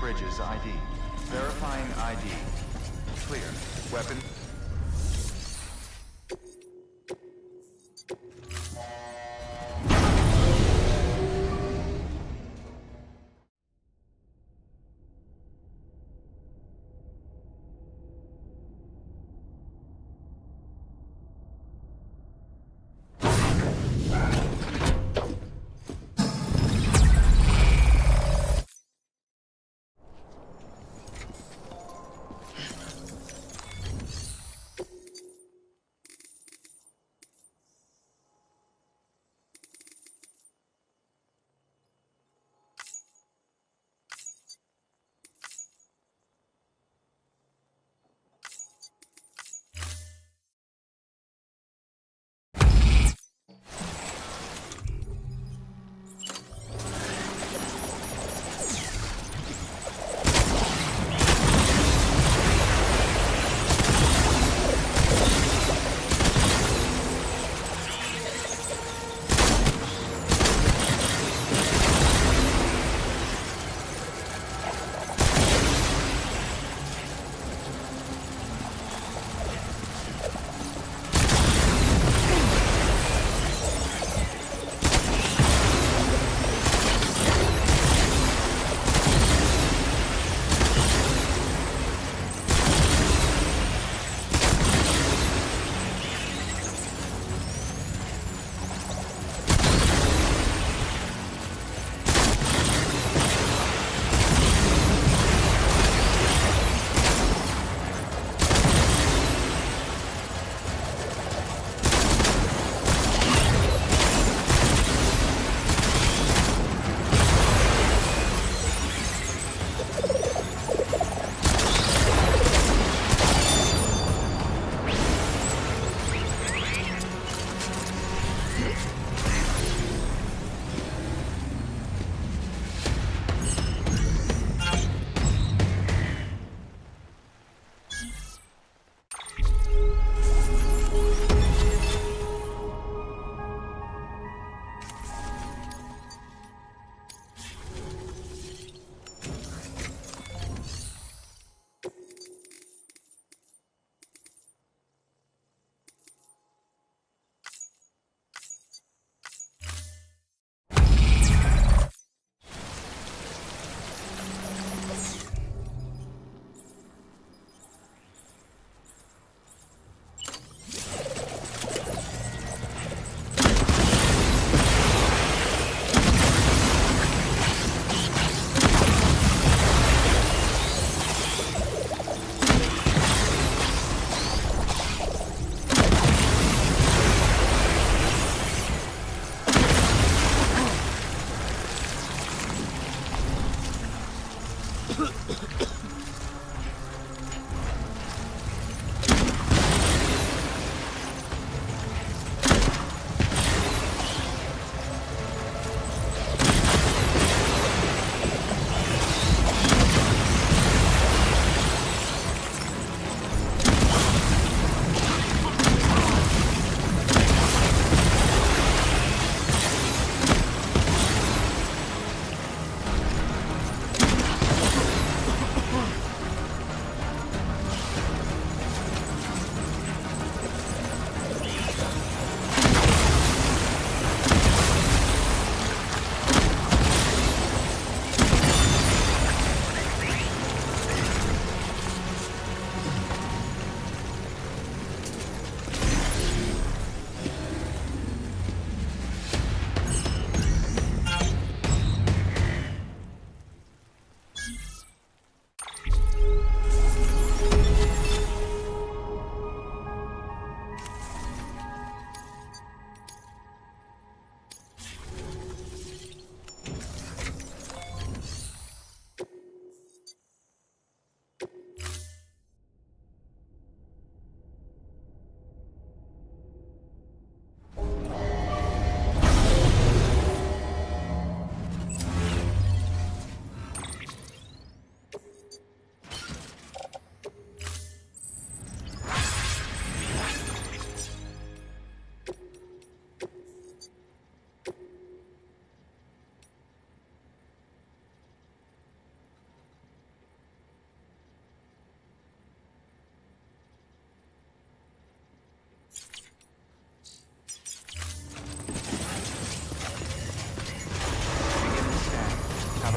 Bridges ID. Verifying ID. Clear. Weapon.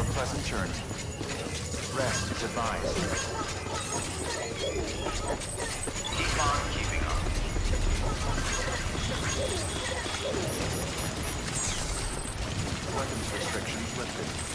a pleasant journey. Rest is advised. Keep on keeping on. Weapons restrictions lifted.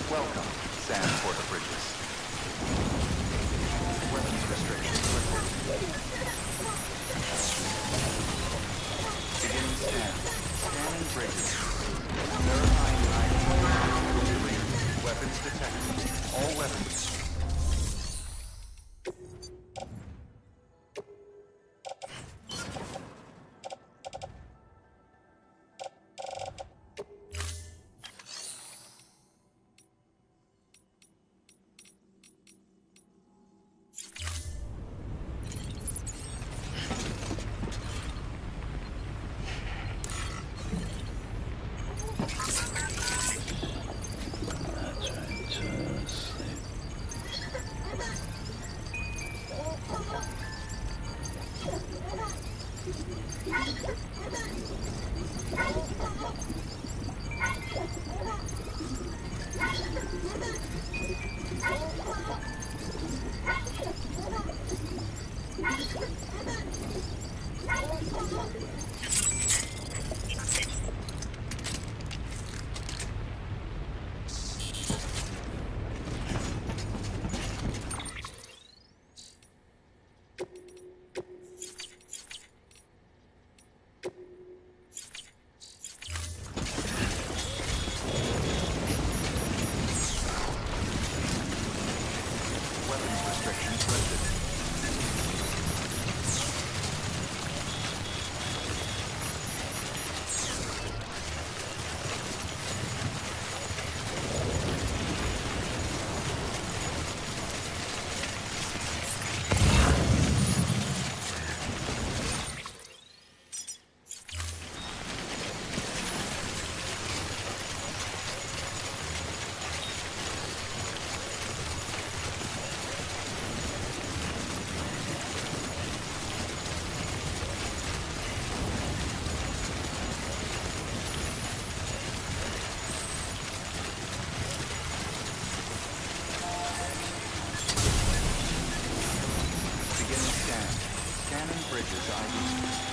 Welcome, Sand Porter Bridges. Weapons restrictions lifted. Beginning scan. Scanning bridges. Verifying ID. Weapons detected. All weapons. Restrictions lifted. Scanning bridges ID.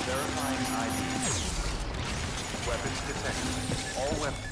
Verifying ID. Weapons detected. All weapons.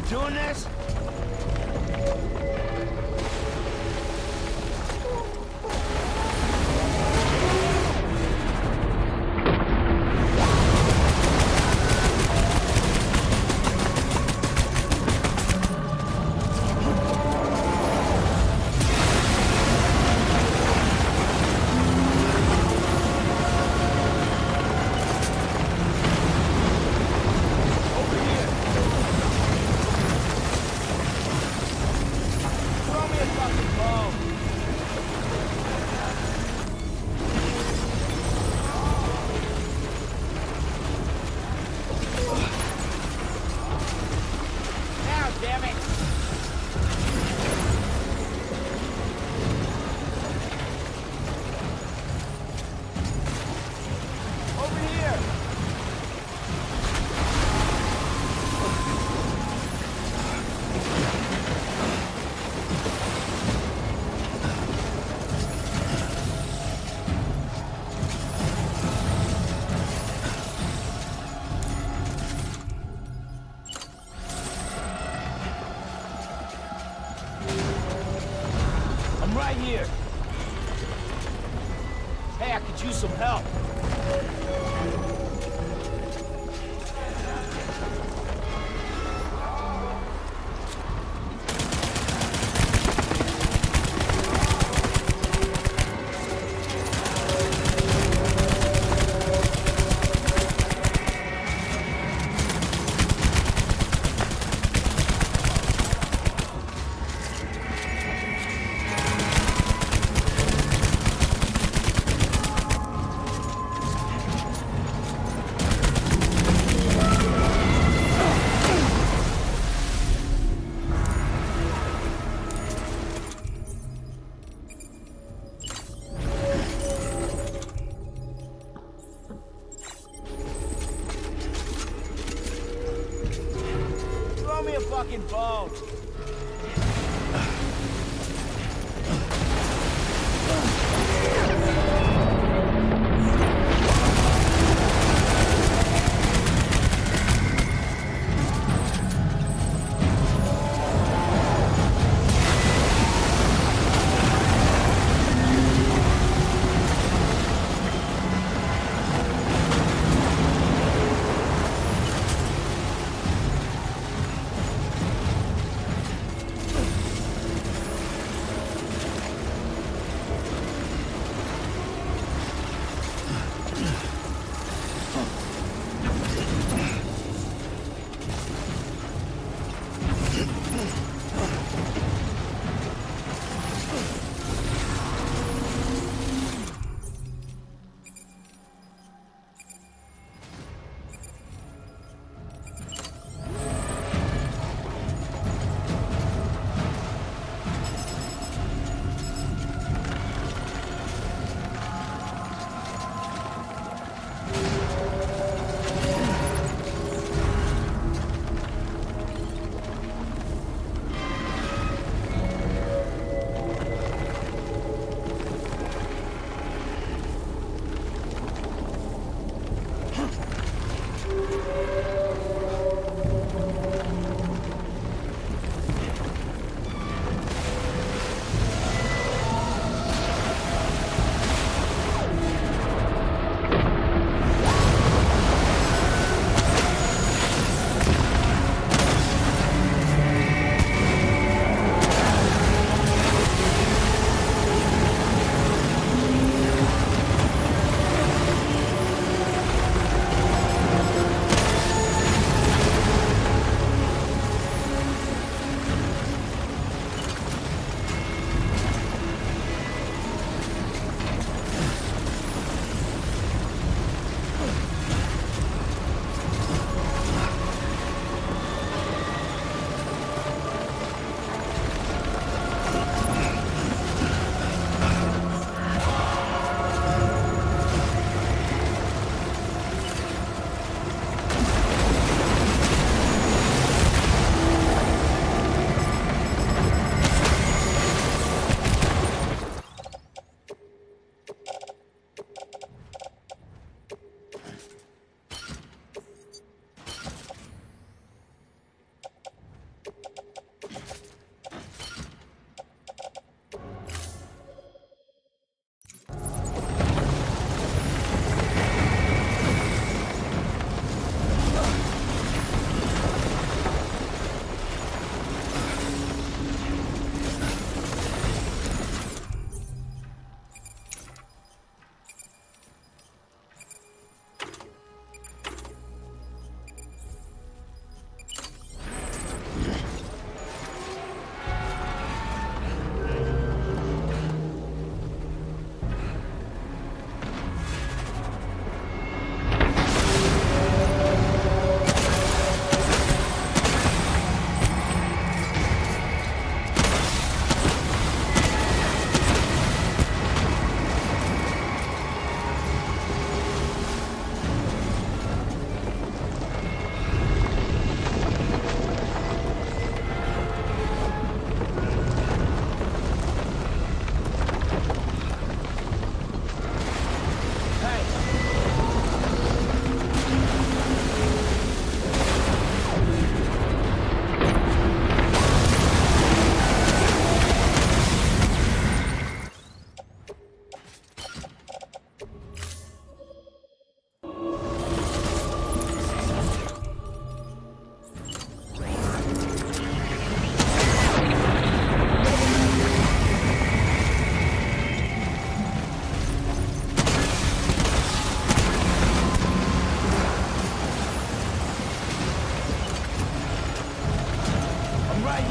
Doing this? I'm right here. Hey, I could use some help.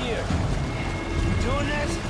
here. You doing this?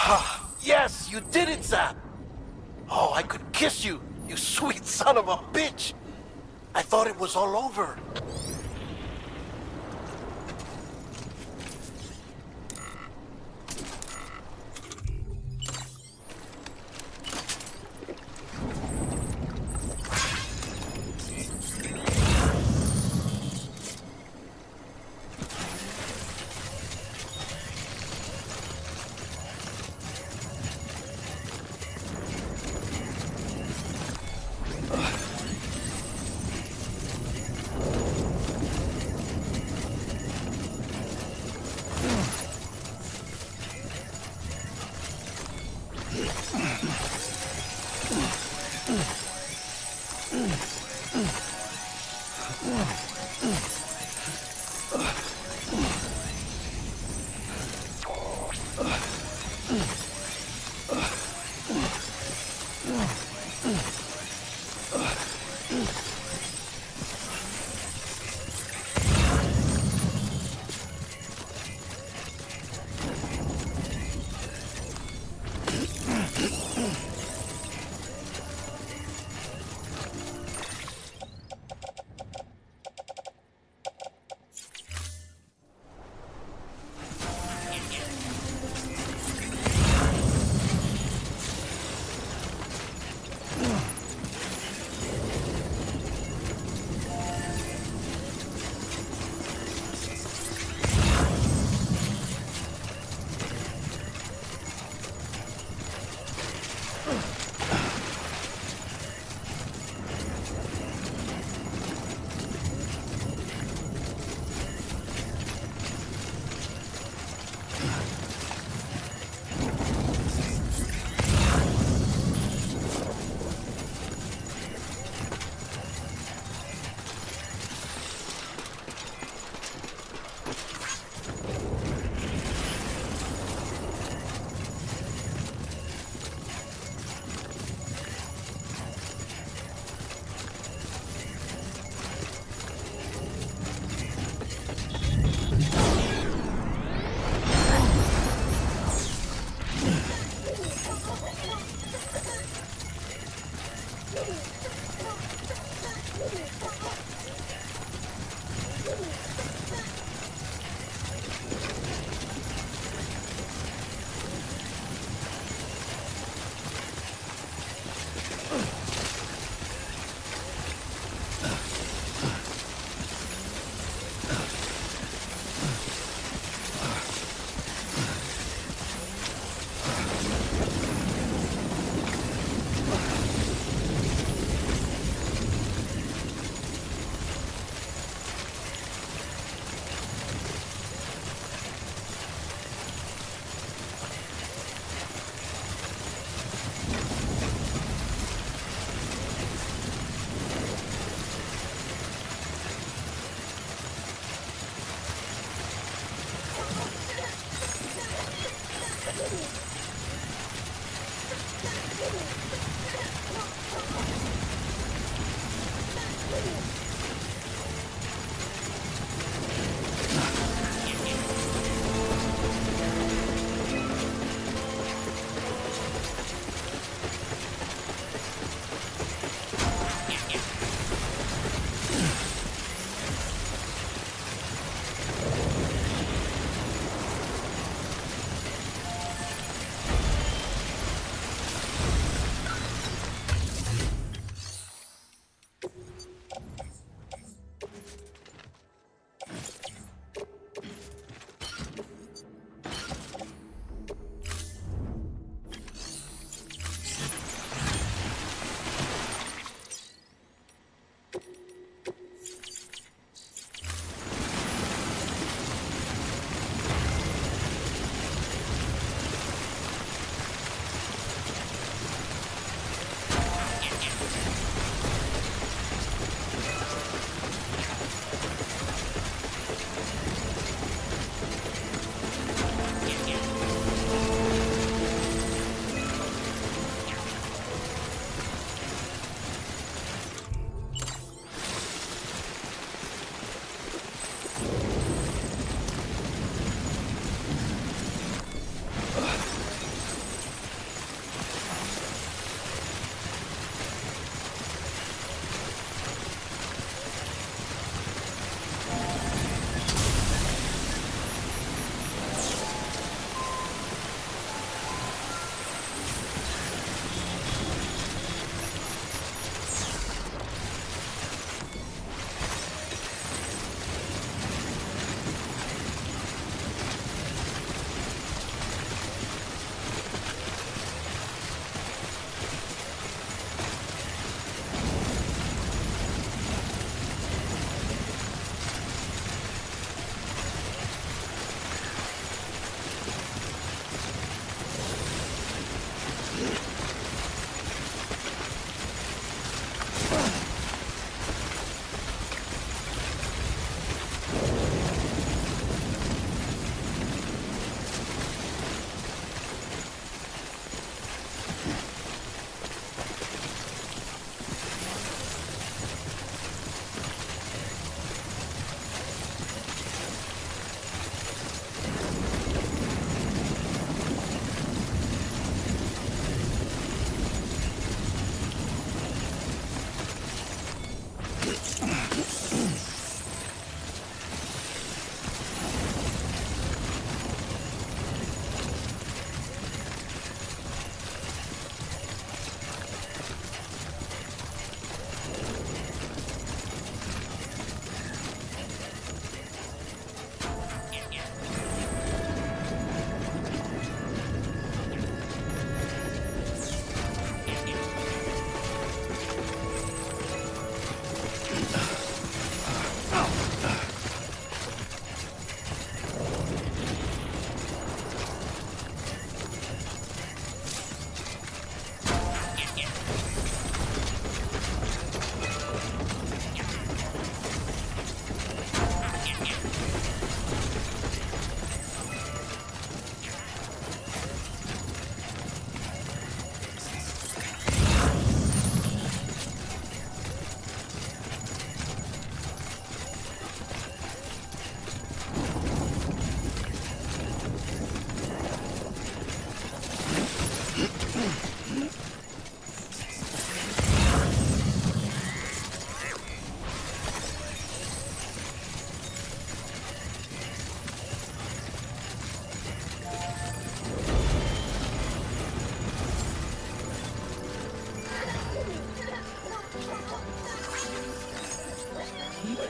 Ah, yes, you did it, Zap! Oh, I could kiss you, you sweet son of a bitch! I thought it was all over.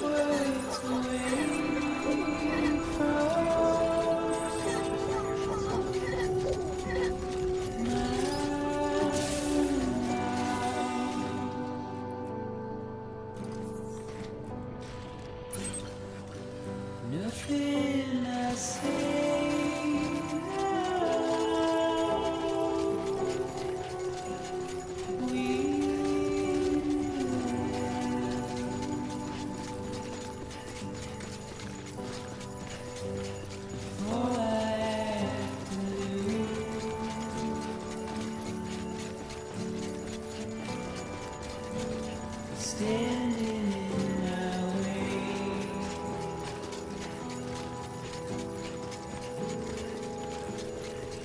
words away nothing I say now. Standing in our way.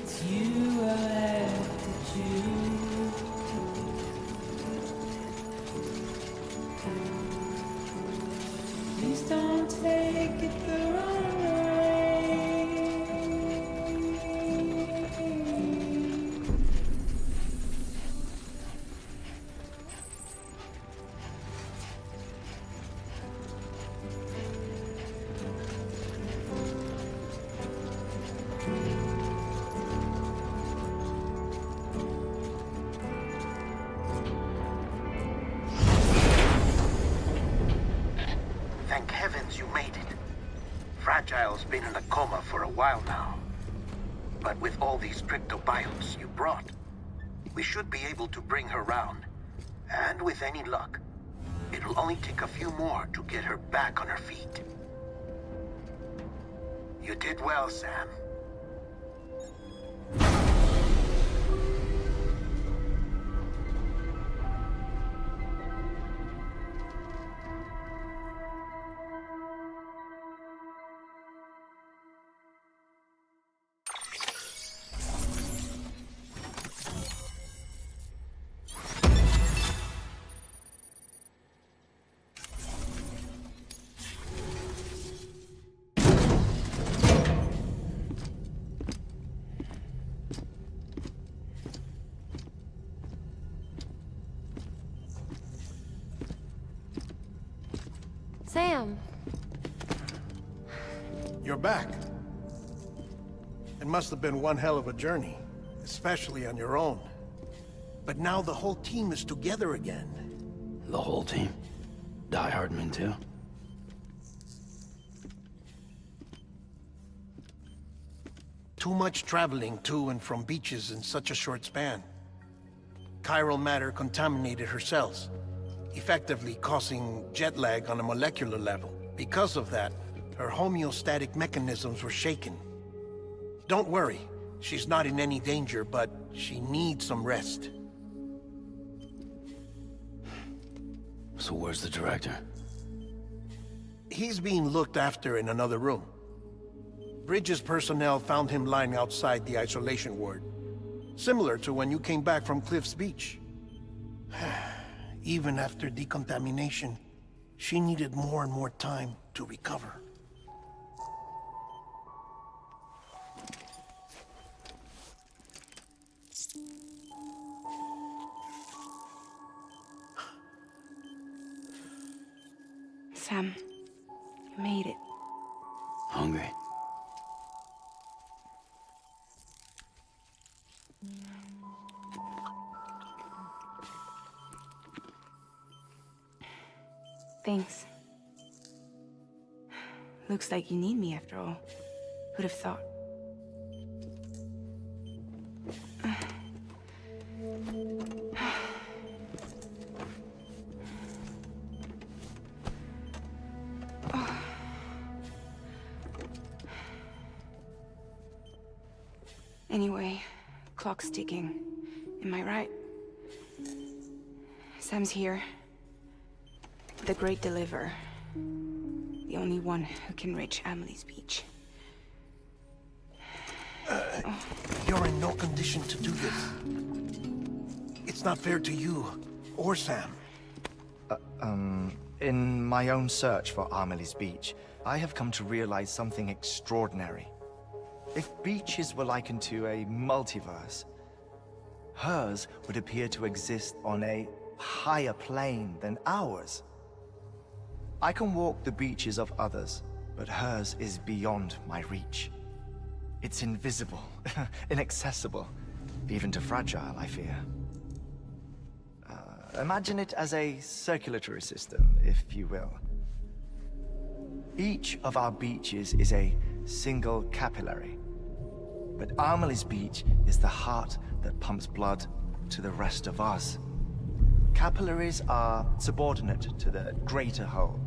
It's you I have to choose. Please don't take it the wrong way. Thank heavens you made it. Fragile's been in a coma for a while now. But with all these cryptobiotes you brought, we should be able to bring her round. And with any luck, it'll only take a few more to get her back on her feet. You did well, Sam. Sam. You're back. It must have been one hell of a journey, especially on your own. But now the whole team is together again. The whole team? Die Hardman too? Too much traveling to and from beaches in such a short span. Chiral matter contaminated her cells, effectively causing jet lag on a molecular level. Because of that, her homeostatic mechanisms were shaken. Don't worry, she's not in any danger, but she needs some rest. So where's the director? He's being looked after in another room. Bridges personnel found him lying outside the isolation ward. Similar to when you came back from Cliff's Beach. Even after decontamination, she needed more and more time to recover. Sam, you made it. Hungry? Thanks. Looks like you need me after all. Who'd have thought? Anyway, clock's ticking. Am I right? Sam's here. The Great Deliverer. The only one who can reach Amelie's beach. You're in no condition to do this. It's not fair to you, or Sam. In my own search for Amelie's beach, I have come to realize something extraordinary. If beaches were likened to a multiverse, hers would appear to exist on a higher plane than ours. I can walk the beaches of others, but hers is beyond my reach. It's invisible, inaccessible, even to Fragile, I fear. Imagine it as a circulatory system, if you will. Each of our beaches is a single capillary. But Amelie's beach is the heart that pumps blood to the rest of us. Capillaries are subordinate to the greater whole.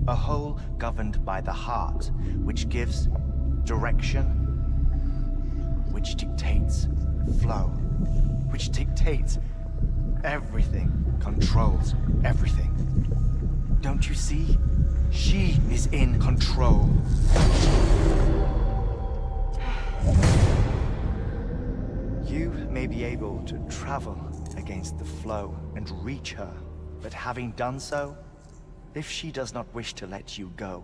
A whole governed by the heart, which gives direction, which dictates flow, which dictates everything, controls everything. Don't you see? She is in control. You may be able to travel against the flow and reach her, but having done so, if she does not wish to let you go,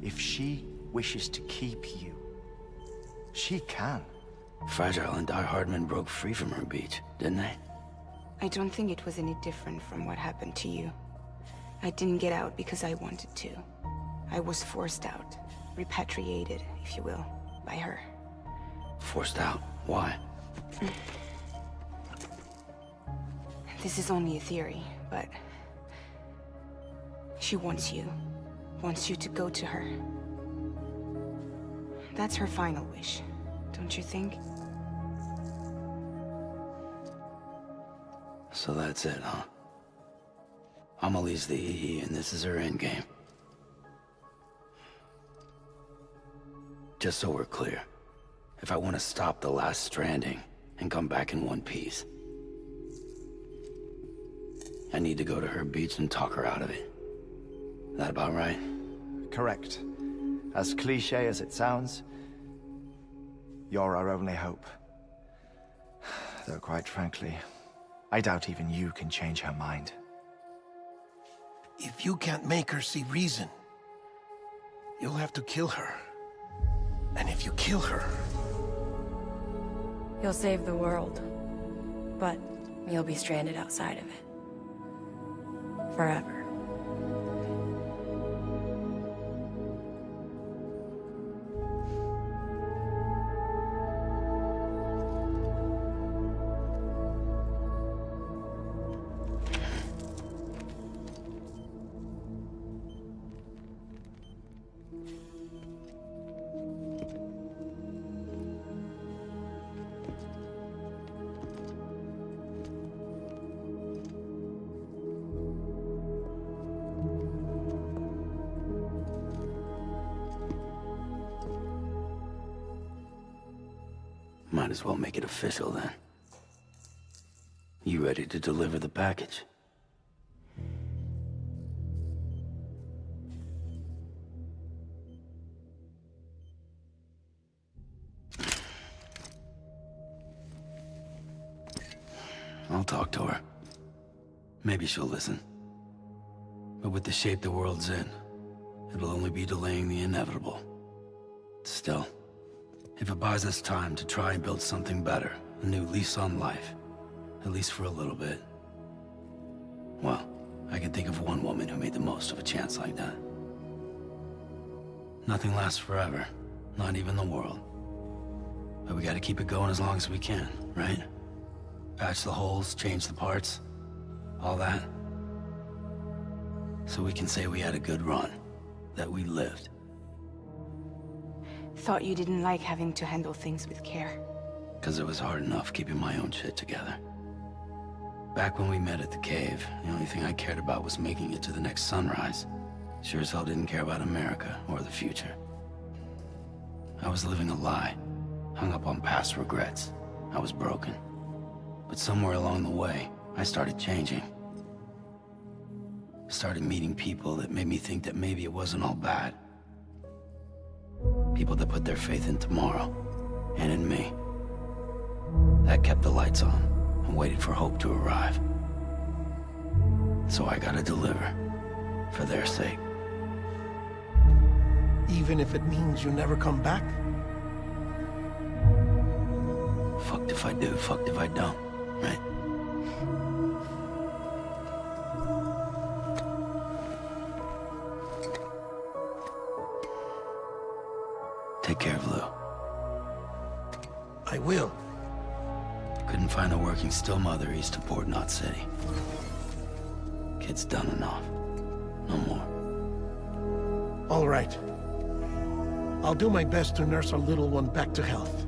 if she wishes to keep you, she can. Fragile and Die Hardman broke free from her beach, didn't they? I don't think it was any different from what happened to you. I didn't get out because I wanted to. I was forced out. Repatriated, if you will, by her. Forced out? Why? This is only a theory, but... she wants you. Wants you to go to her. That's her final wish, don't you think? So that's it, huh? Amelie's the EE, and this is her endgame. Just so we're clear, if I want to stop the last Stranding and come back in one piece, I need to go to her beach and talk her out of it. That about right? Correct. As cliché as it sounds, you're our only hope. Though quite frankly, I doubt even you can change her mind. If you can't make her see reason, you'll have to kill her. And if you kill her... You'll save the world, but you'll be stranded outside of it. Forever. Might as well make it official then. You ready to deliver the package? I'll talk to her. Maybe she'll listen. But with the shape the world's in, it'll only be delaying the inevitable. Still, if it buys us time to try and build something better, a new lease on life, at least for a little bit, well, I can think of one woman who made the most of a chance like that. Nothing lasts forever, not even the world. But we gotta keep it going as long as we can, right? Patch the holes, change the parts, all that. So we can say we had a good run, that we lived. Thought you didn't like having to handle things with care. 'Cause it was hard enough keeping my own shit together. Back when we met at the cave, the only thing I cared about was making it to the next sunrise. Sure as hell didn't care about America or the future. I was living a lie, hung up on past regrets. I was broken. But somewhere along the way, I started changing. Started meeting people that made me think that maybe it wasn't all bad. People that put their faith in tomorrow, and in me. That kept the lights on, and waited for hope to arrive. So I gotta deliver, for their sake. Even if it means you never come back? Fucked if I do, fucked if I don't, right? Take care of Lou. I will. Couldn't find a working still mother east of Port Knot City. Kid's done enough. No more. All right. I'll do my best to nurse our little one back to health.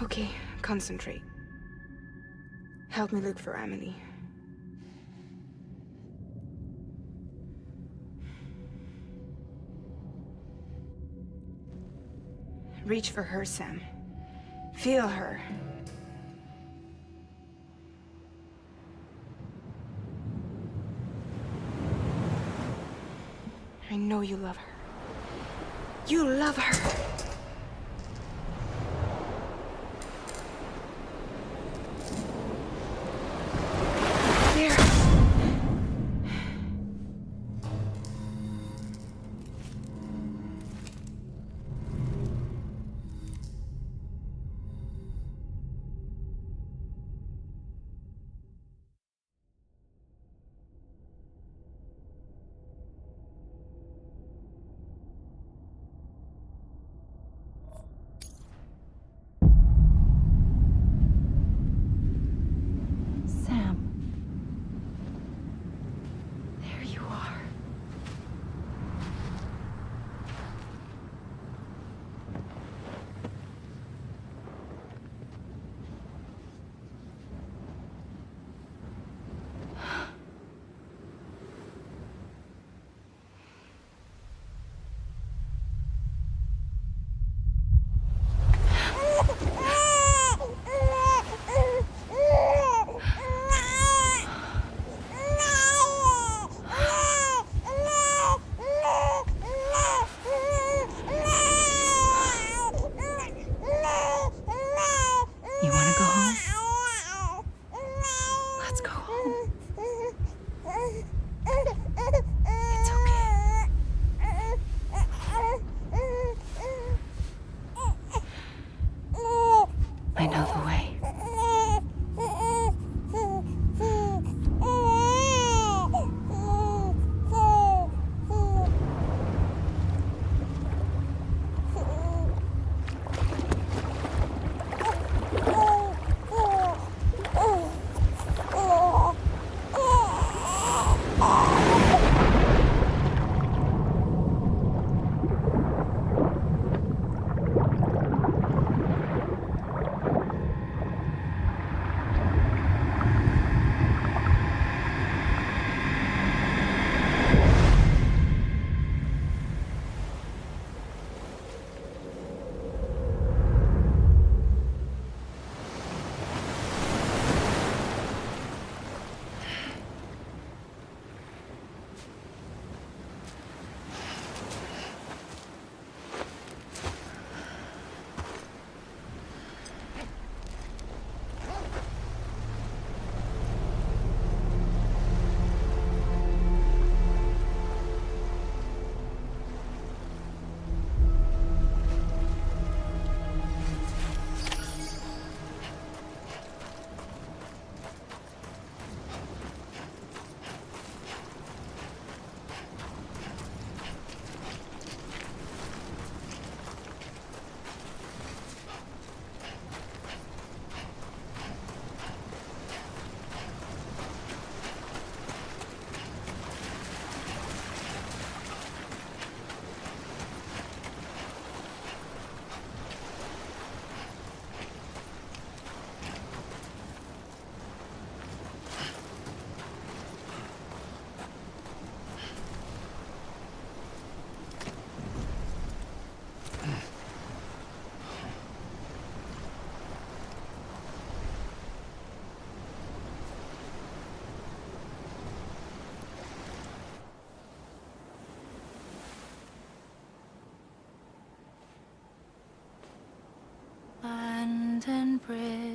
Okay, concentrate. Help me look for Amelie. Reach for her, Sam. Feel her. I know you love her. You love her! There. Sam. There you are. You want to go home? Let's go home. It's okay. I know the way.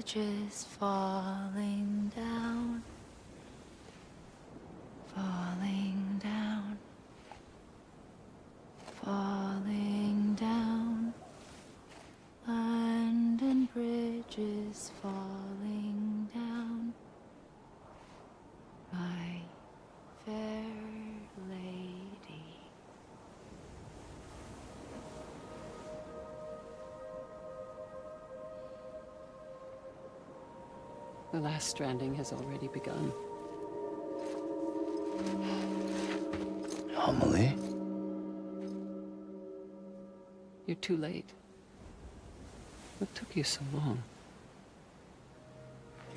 bridges falling down, falling down, falling down. London bridges falling down, my fair lady. The last stranding has already begun. Amelie? You're too late. What took you so long?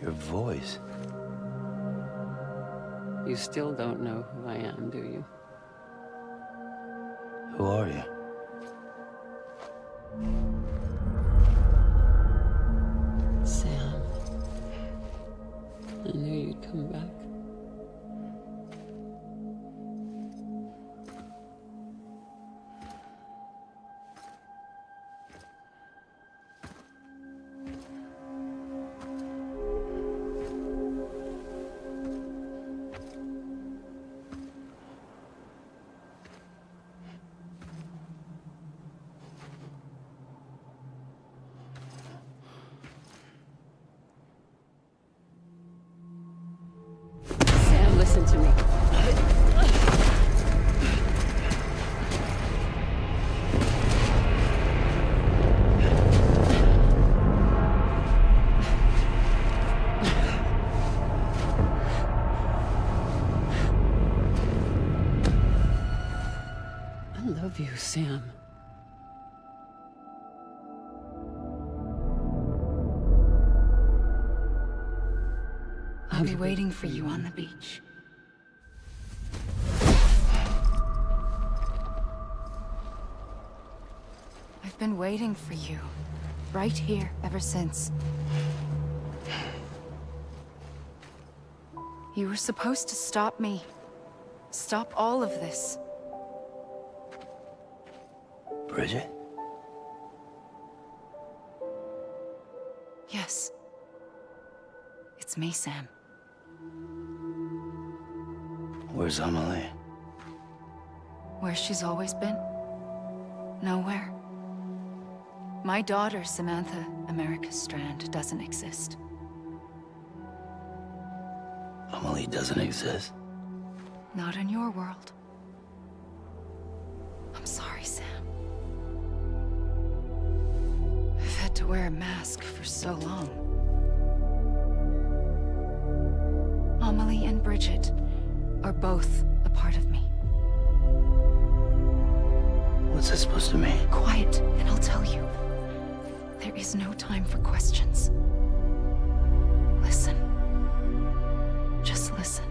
Your voice. You still don't know who I am, do you? Who are you? Sam. I knew you'd come back. Sam, listen to me. I love you, Sam. I'll be waiting for you on the beach. I've been waiting for you, right here, ever since. You were supposed to stop me. Stop all of this. Bridget? Yes. It's me, Sam. Where's Amelie? Where she's always been. Nowhere. My daughter, Samantha America Strand, doesn't exist. Amelie doesn't exist? Not in your world. I'm sorry, Sam. I've had to wear a mask for so long. Amelie and Bridget are both a part of me. What's that supposed to mean? Quiet, and I'll tell you. There is no time for questions. Listen. Just listen.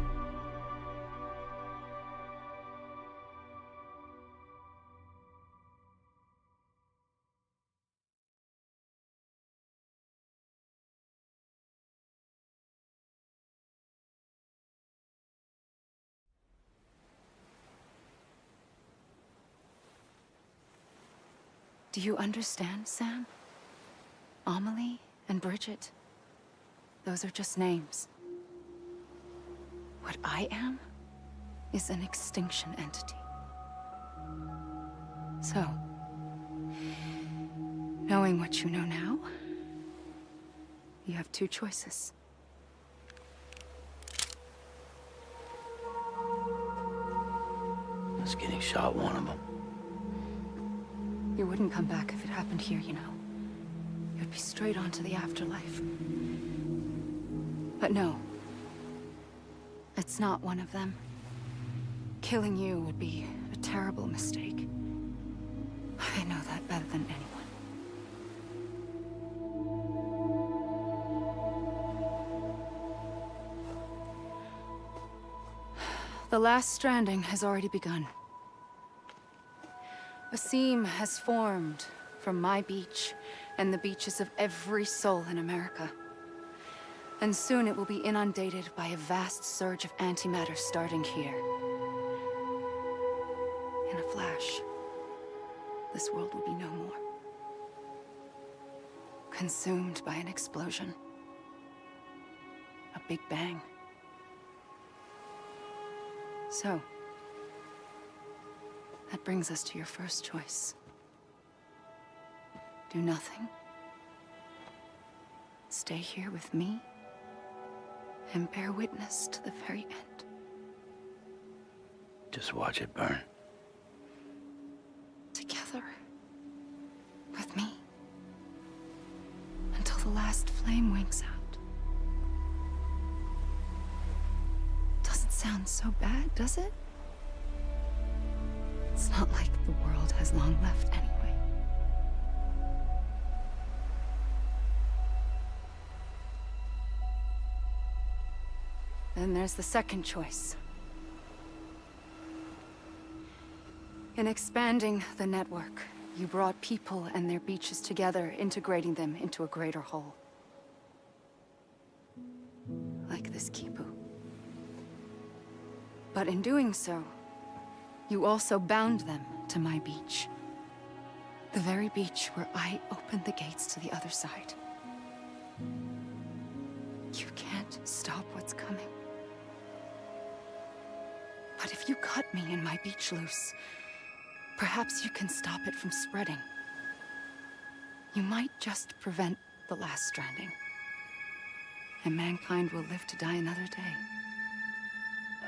Do you understand, Sam? Amelie and Bridget, those are just names. What I am is an extinction entity. So, knowing what you know now, you have two choices. Was getting shot one of them. You wouldn't come back if it happened here, you know. You'd be straight on to the afterlife. But no. It's not one of them. Killing you would be a terrible mistake. I know that better than anyone. The last stranding has already begun. A seam has formed from my beach and the beaches of every soul in America. And soon it will be inundated by a vast surge of antimatter starting here. In a flash, this world will be no more. Consumed by an explosion. Big Bang. So, that brings us to your first choice. Do nothing. Stay here with me and bear witness to the very end. Just watch it burn. Together. With me. Until the last flame winks out. Doesn't sound so bad, does it? It's not like the world has long left anyway. Then there's the second choice. In expanding the network, you brought people and their beaches together, integrating them into a greater whole. Like this Kipu. But in doing so, you also bound them to my beach. The very beach where I opened the gates to the other side. You can't stop what's coming. But if you cut me and my beach loose, perhaps you can stop it from spreading. You might just prevent the last stranding. And mankind will live to die another day.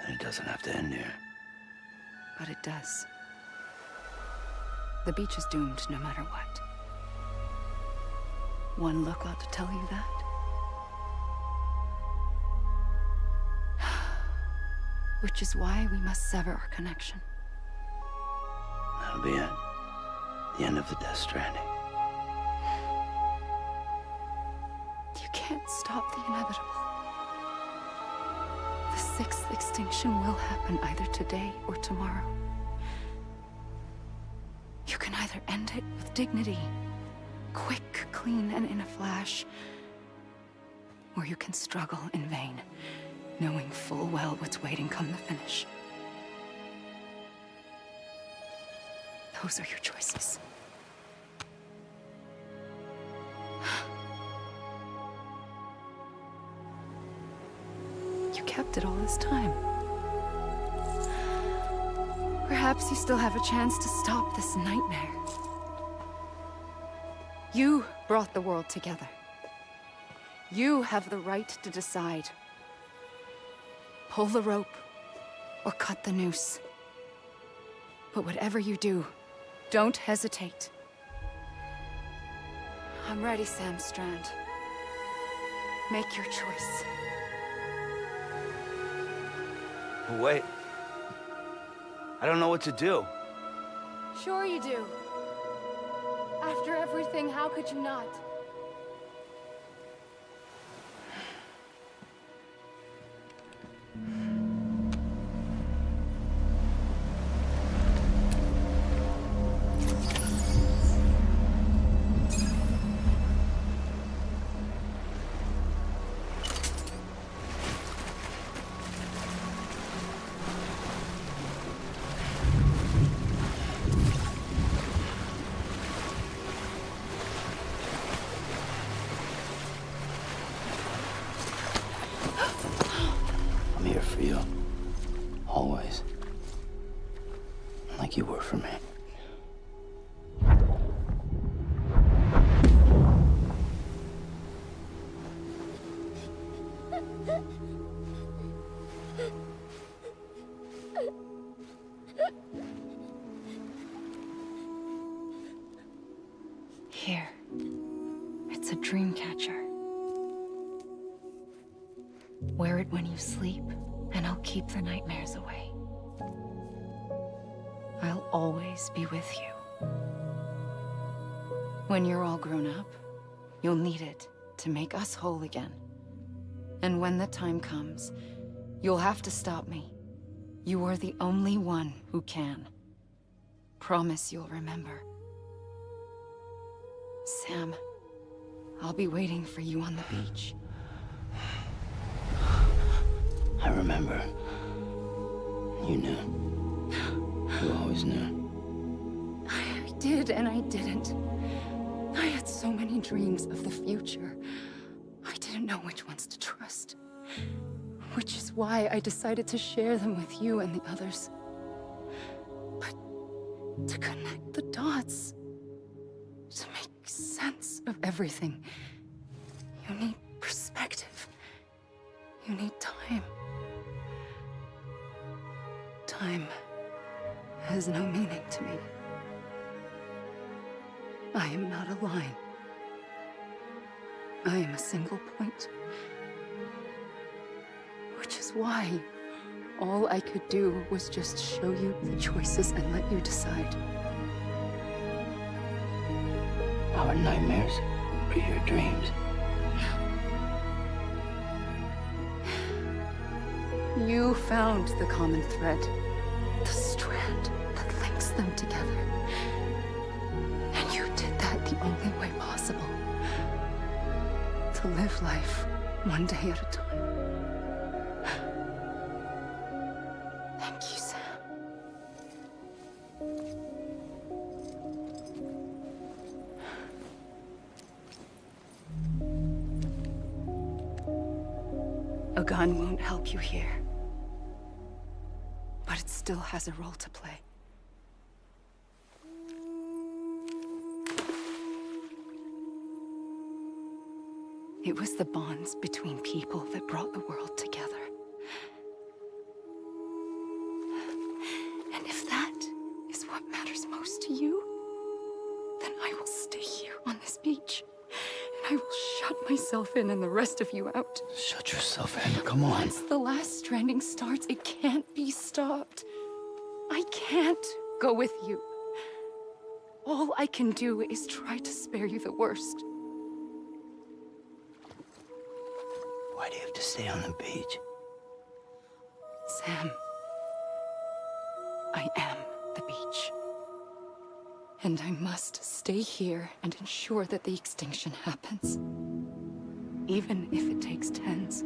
And it doesn't have to end here. But it does. The beach is doomed no matter what. One look ought to tell you that. Which is why we must sever our connection. That'll be it. The end of the Death Stranding. You can't stop the inevitable. The sixth extinction will happen either today or tomorrow. You can either end it with dignity, quick, clean, and in a flash, or you can struggle in vain, knowing full well what's waiting come the finish. Those are your choices. You kept it all this time. Perhaps you still have a chance to stop this nightmare. You brought the world together. You have the right to decide. Pull the rope, or cut the noose. But whatever you do, don't hesitate. I'm ready, Sam Strand. Make your choice. Wait. I don't know what to do. Sure you do. After everything, how could you not? I'm here for you. Always. Like you were for me. Here. It's a dream catcher. Wear it when you sleep, and I'll keep the nightmares away. I'll always be with you. When you're all grown up, you'll need it to make us whole again. And when the time comes, you'll have to stop me. You are the only one who can. Promise you'll remember. Sam, I'll be waiting for you on the beach. I remember. You knew. You always knew. I did and I didn't. I had so many dreams of the future. I didn't know which ones to trust. Which is why I decided to share them with you and the others. But to connect the dots, to make sense of everything, you need perspective. You need time. Time has no meaning to me. I am not a line. I am a single point. Which is why all I could do was just show you the choices and let you decide. Our nightmares are your dreams. You found the common thread, the strand that links them together. And you did that the only way possible. To live life one day at a time. Thank you, Sam. A gun won't help you here. But it still has a role to play. It was the bonds between people that brought the world together. And if that is what matters most to you, then I will stay here on this beach. And I will shut myself in and the rest of you out. Shut yourself in, come on. Once the last stranding starts, it can't be stopped. I can't go with you. All I can do is try to spare you the worst. Why do you have to stay on the beach? Sam, I am the beach. And I must stay here and ensure that the extinction happens. Even if it takes tens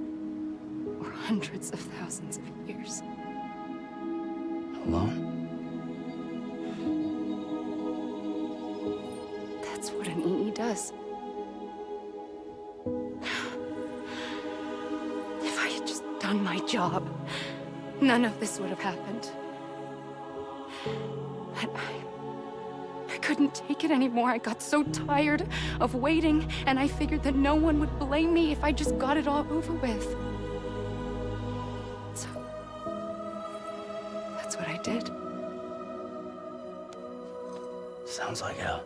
or hundreds of thousands of years. Alone? That's what an EE does. If I had just done my job, none of this would have happened. But I couldn't take it anymore. I got so tired of waiting, and I figured that no one would blame me if I just got it all over with. So, that's what I did. Sounds like hell.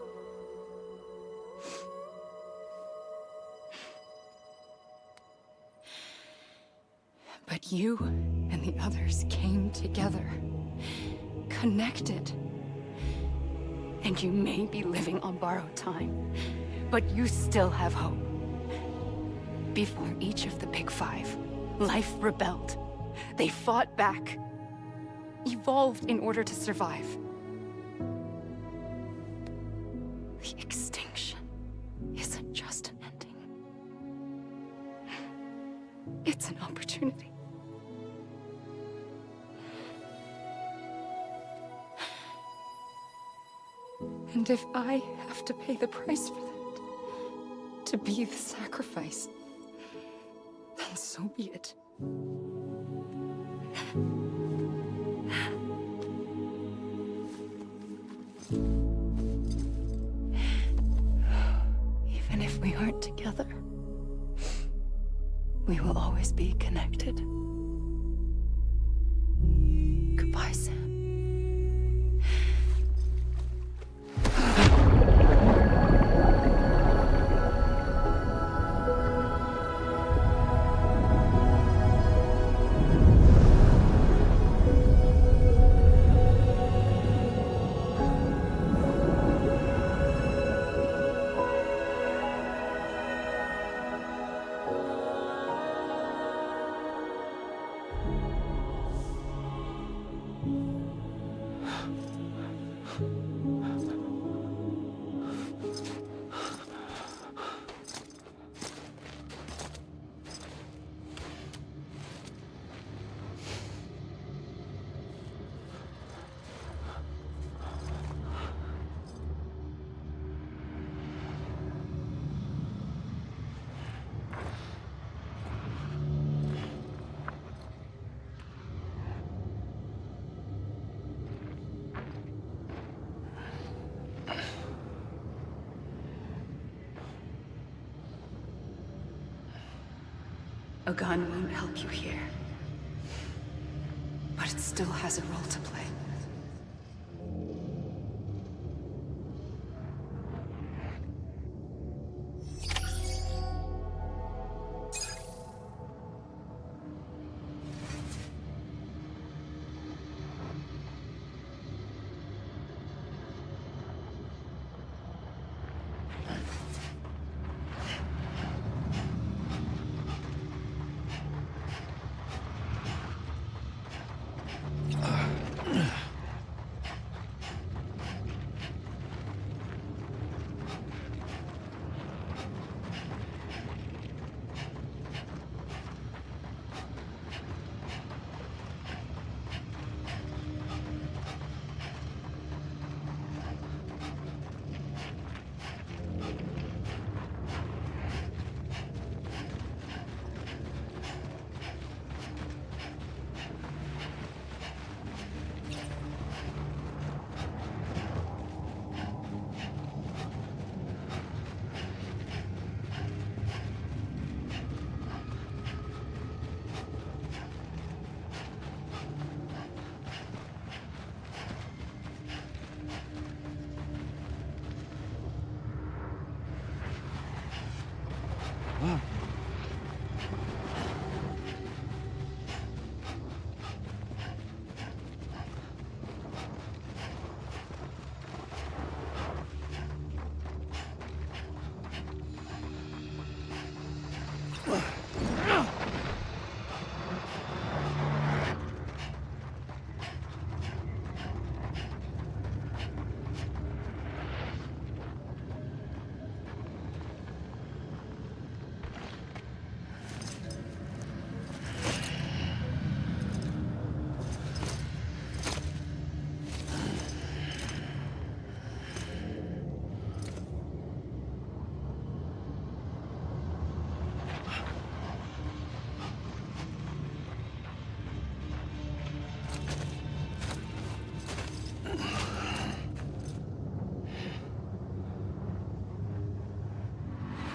But you and the others came together, connected. And you may be living on borrowed time, but you still have hope. Before each of the Big Five, life rebelled. They fought back, evolved in order to survive. The extinction isn't just an ending. It's an opportunity. And if I have to pay the price for that, to be the sacrifice, then so be it. Even if we aren't together, we will always be connected. Goodbye, Sam. A gun won't help you here. But it still has a role to play.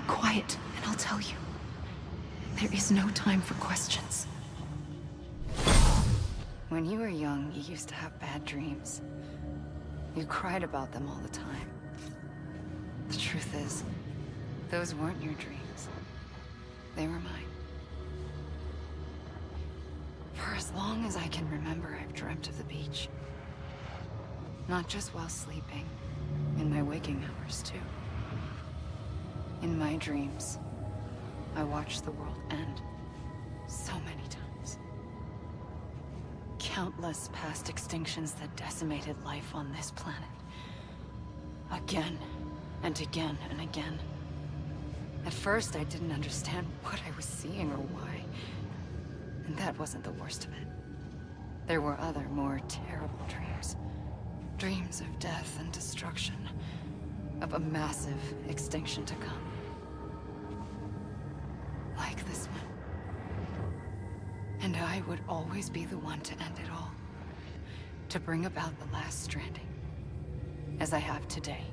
Quiet, and I'll tell you. There is no time for questions. When you were young, you used to have bad dreams. You cried about them all the time. The truth is, those weren't your dreams. They were mine. For as long as I can remember, I've dreamt of the beach. Not just while sleeping, in my waking hours too. In my dreams, I watched the world end so many times. Countless past extinctions that decimated life on this planet. Again, and again, and again. At first, I didn't understand what I was seeing or why. And that wasn't the worst of it. There were other, more terrible dreams. Dreams of death and destruction. Of a massive extinction to come. Like this one. And I would always be the one to end it all. To bring about the last stranding. As I have today.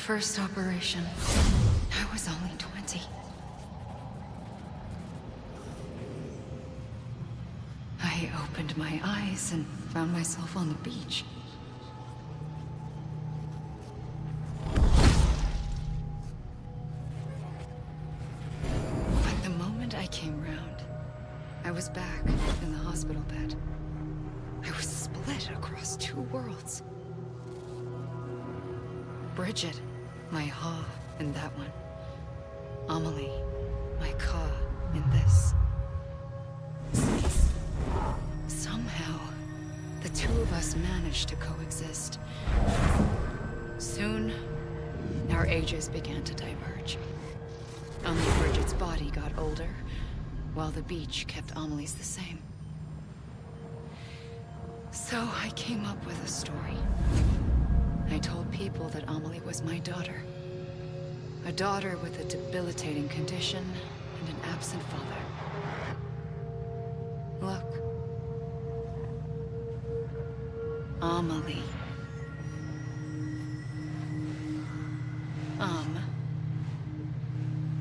first operation, I was only 20. I opened my eyes and found myself on the beach. But the moment I came round, I was back in the hospital bed. I was split across two worlds. Bridget, my Ha in that one. Amelie, my Ka in this. Somehow, the two of us managed to coexist. Soon, our ages began to diverge. Only Bridget's body got older, while the beach kept Amelie's the same. So I came up with a story. I told people that Amelie was my daughter. A daughter with a debilitating condition and an absent father. Look. Amelie.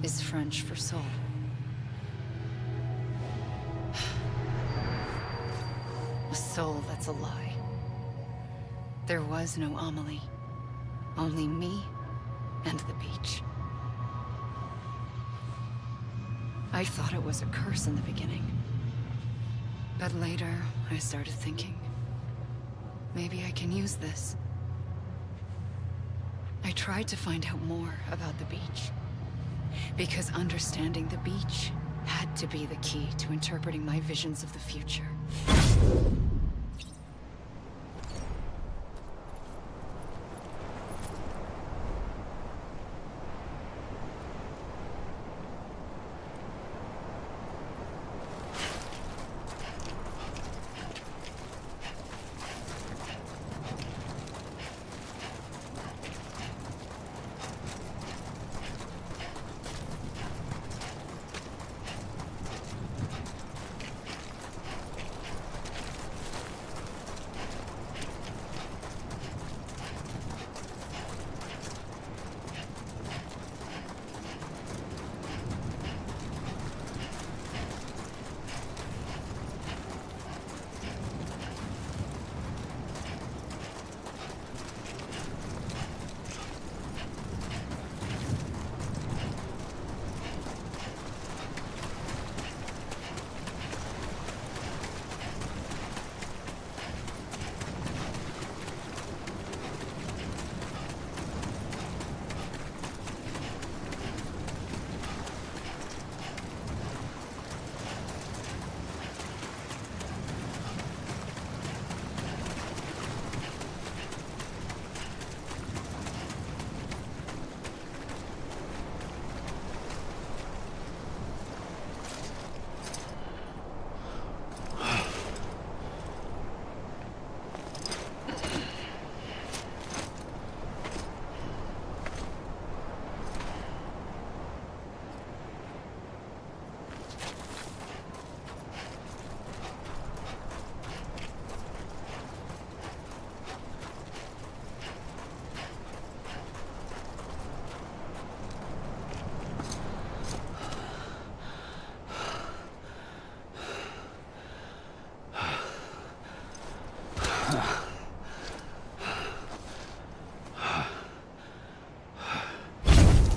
Is French for soul. A soul that's a lie. There was no Amelie. Only me and the beach. I thought it was a curse in the beginning. But later, I started thinking, maybe I can use this. I tried to find out more about the beach. Because understanding the beach had to be the key to interpreting my visions of the future.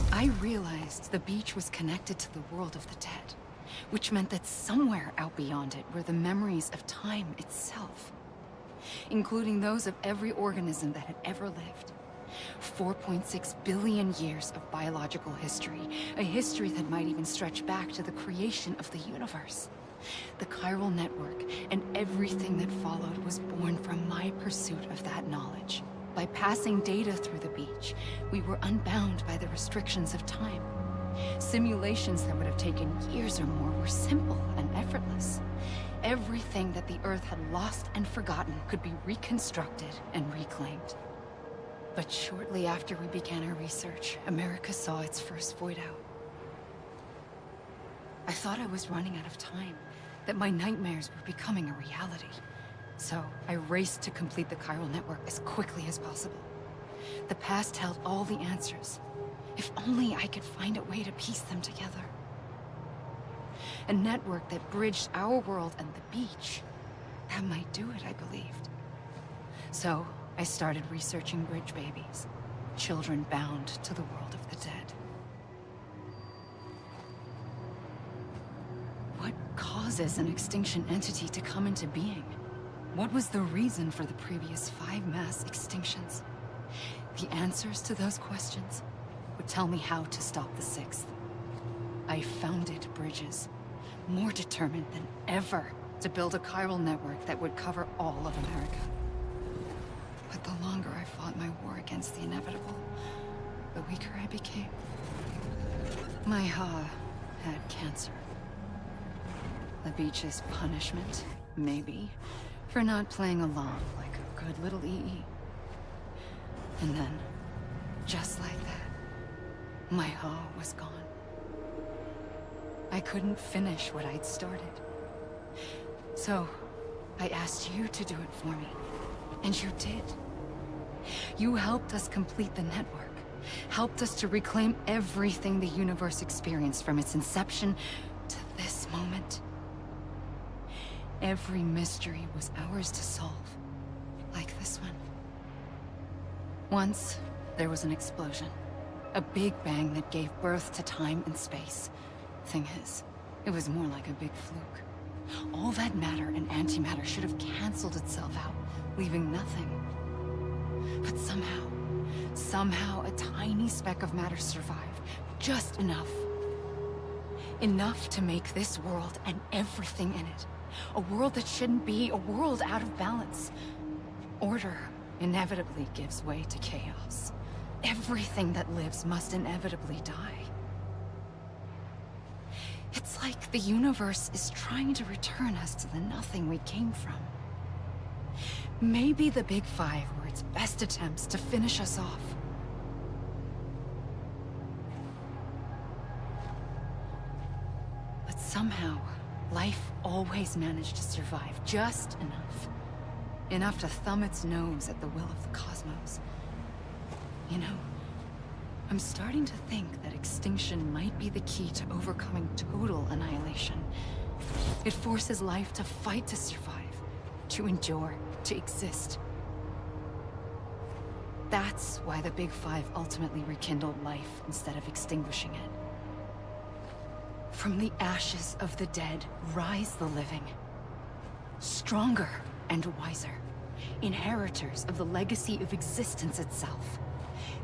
I realized the beach was connected to the world of the dead, which meant that somewhere out beyond it were the memories of time itself, including those of every organism that had ever lived. 4.6 billion years of biological history, a history that might even stretch back to the creation of the universe. The chiral network and everything that followed was born from my pursuit of that knowledge. By passing data through the beach, we were unbound by the restrictions of time. Simulations that would have taken years or more were simple and effortless. Everything that the Earth had lost and forgotten could be reconstructed and reclaimed. But shortly after we began our research, America saw its first void out. I thought I was running out of time, that my nightmares were becoming a reality. So I raced to complete the chiral network as quickly as possible. The past held all the answers. If only I could find a way to piece them together. A network that bridged our world and the beach. That might do it, I believed. So, I started researching bridge babies. Children bound to the world of the dead. What causes an extinction entity to come into being? What was the reason for the previous 5 mass extinctions? The answers to those questions would tell me how to stop the 6th. I founded bridges, more determined than ever to build a chiral network that would cover all of America. But the longer I fought my war against the inevitable, the weaker I became. My Ha had cancer. The beach's punishment, maybe, for not playing along like a good little EE. And then, just like that, my Ha was gone. I couldn't finish what I'd started. So, I asked you to do it for me. And you did. You helped us complete the network. Helped us to reclaim everything the universe experienced from its inception to this moment. Every mystery was ours to solve. Like this one. Once, there was an explosion. A big bang that gave birth to time and space. Thing is, it was more like a big fluke. All that matter and antimatter should have canceled itself out, leaving nothing. But somehow a tiny speck of matter survived. Just enough. Enough to make this world and everything in it. A world that shouldn't be, a world out of balance. Order inevitably gives way to chaos. Everything that lives must inevitably die. It's like the universe is trying to return us to the nothing we came from. Maybe the Big Five were its best attempts to finish us off. But somehow, life always managed to survive just enough. Enough to thumb its nose at the will of the cosmos. You know, I'm starting to think that extinction might be the key to overcoming total annihilation. It forces life to fight to survive, to endure, to exist. That's why the Big Five ultimately rekindled life instead of extinguishing it. From the ashes of the dead rise the living. Stronger and wiser. Inheritors of the legacy of existence itself.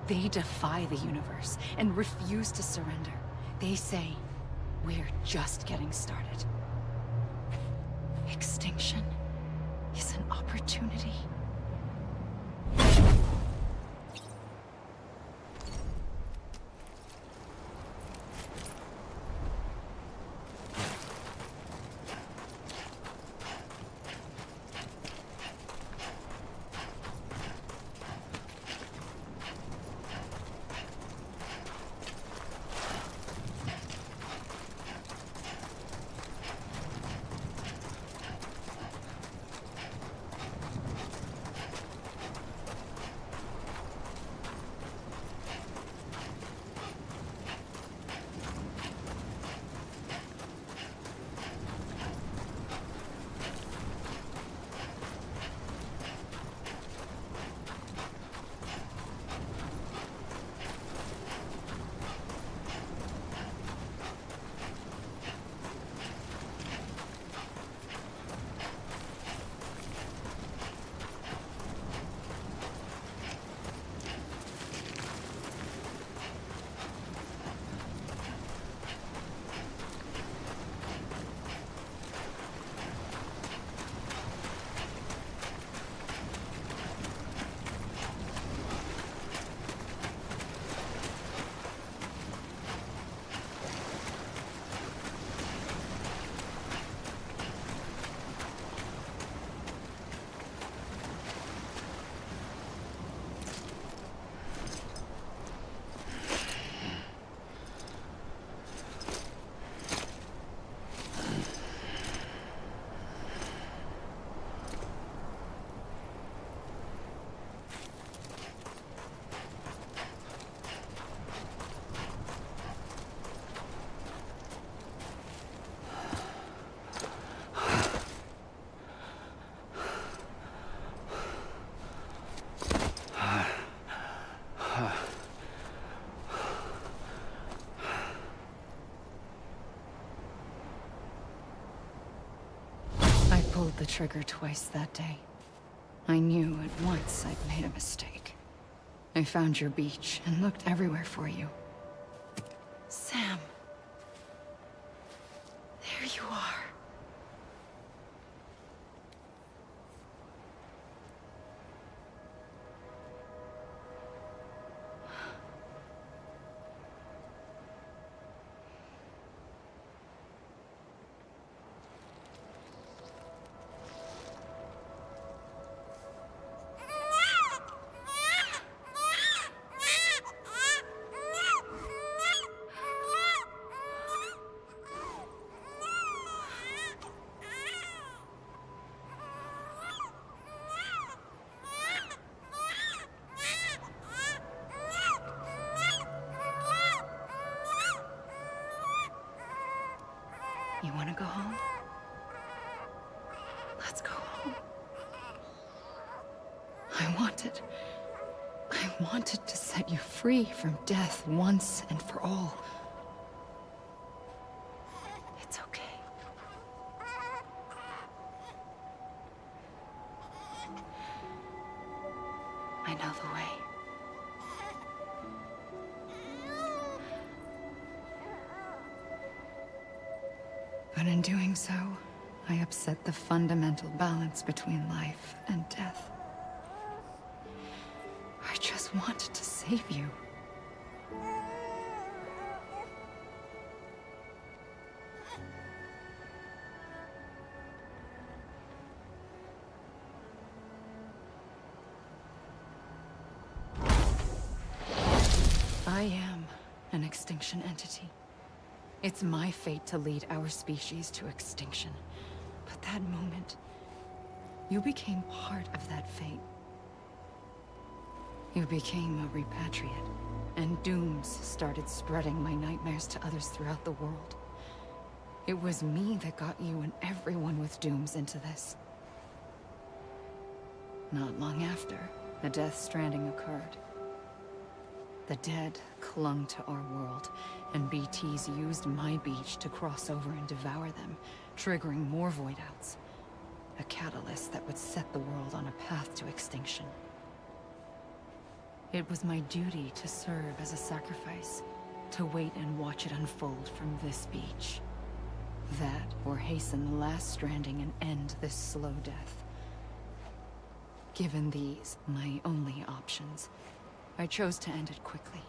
They defy the universe and refuse to surrender. They say, we're just getting started. Extinction is an opportunity. pulled the trigger twice that day. I knew at once I'd made a mistake. I found your beach and looked everywhere for you. Sam. There you are. You want to go home? Let's go home. I wanted to set you free from death once and for all. It's okay. I know the way. But in doing so, I upset the fundamental balance between life and death. I just wanted to save you. I am an extinction entity. It's my fate to lead our species to extinction. But that moment, you became part of that fate. You became a repatriate, and dooms started spreading my nightmares to others throughout the world. It was me that got you and everyone with dooms into this. Not long after, the Death Stranding occurred. The dead clung to our world, and BTs used my beach to cross over and devour them, triggering more void outs. A catalyst that would set the world on a path to extinction. It was my duty to serve as a sacrifice, to wait and watch it unfold from this beach. That, or hasten the last stranding and end this slow death. Given these, my only options, I chose to end it quickly.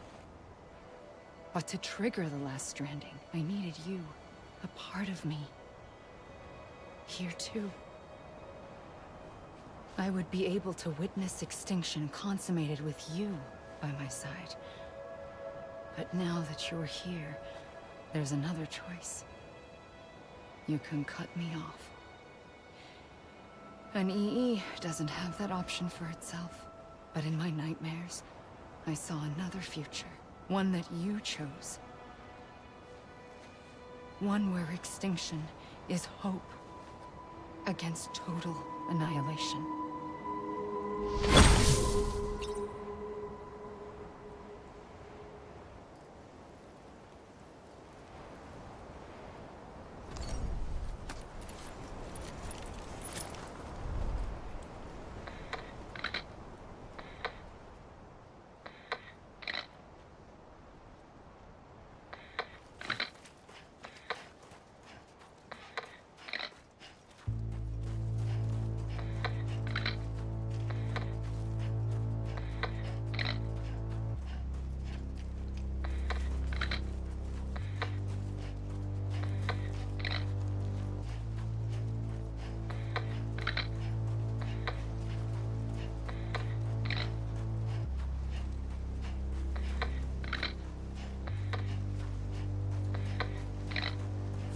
But to trigger the last stranding, I needed you, a part of me. Here too. I would be able to witness extinction consummated with you by my side. But now that you're here, there's another choice. You can cut me off. An EE doesn't have that option for itself. But in my nightmares, I saw another future. One that you chose. One where extinction is hope against total annihilation.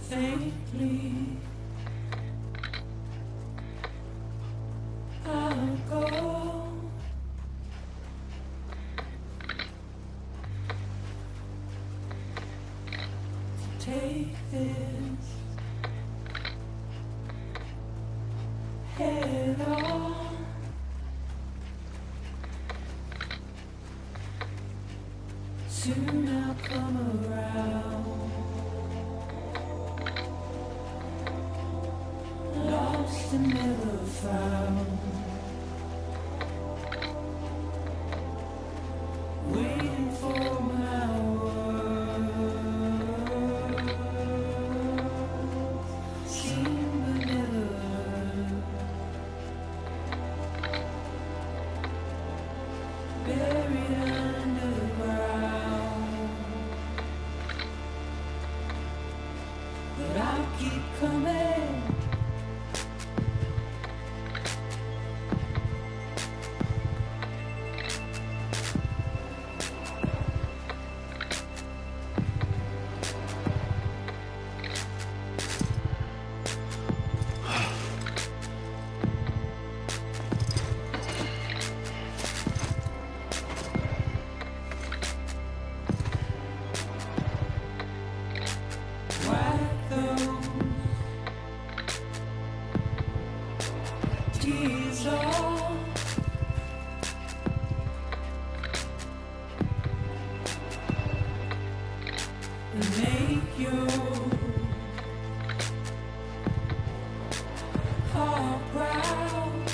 Faintly, I'll go. To take this head on. Soon I'll come around. Lost lost and never found. Waiting for my words, seen but never heard. Buried underground, but I'll keep coming. Wipe those tears off. And make your heart proud.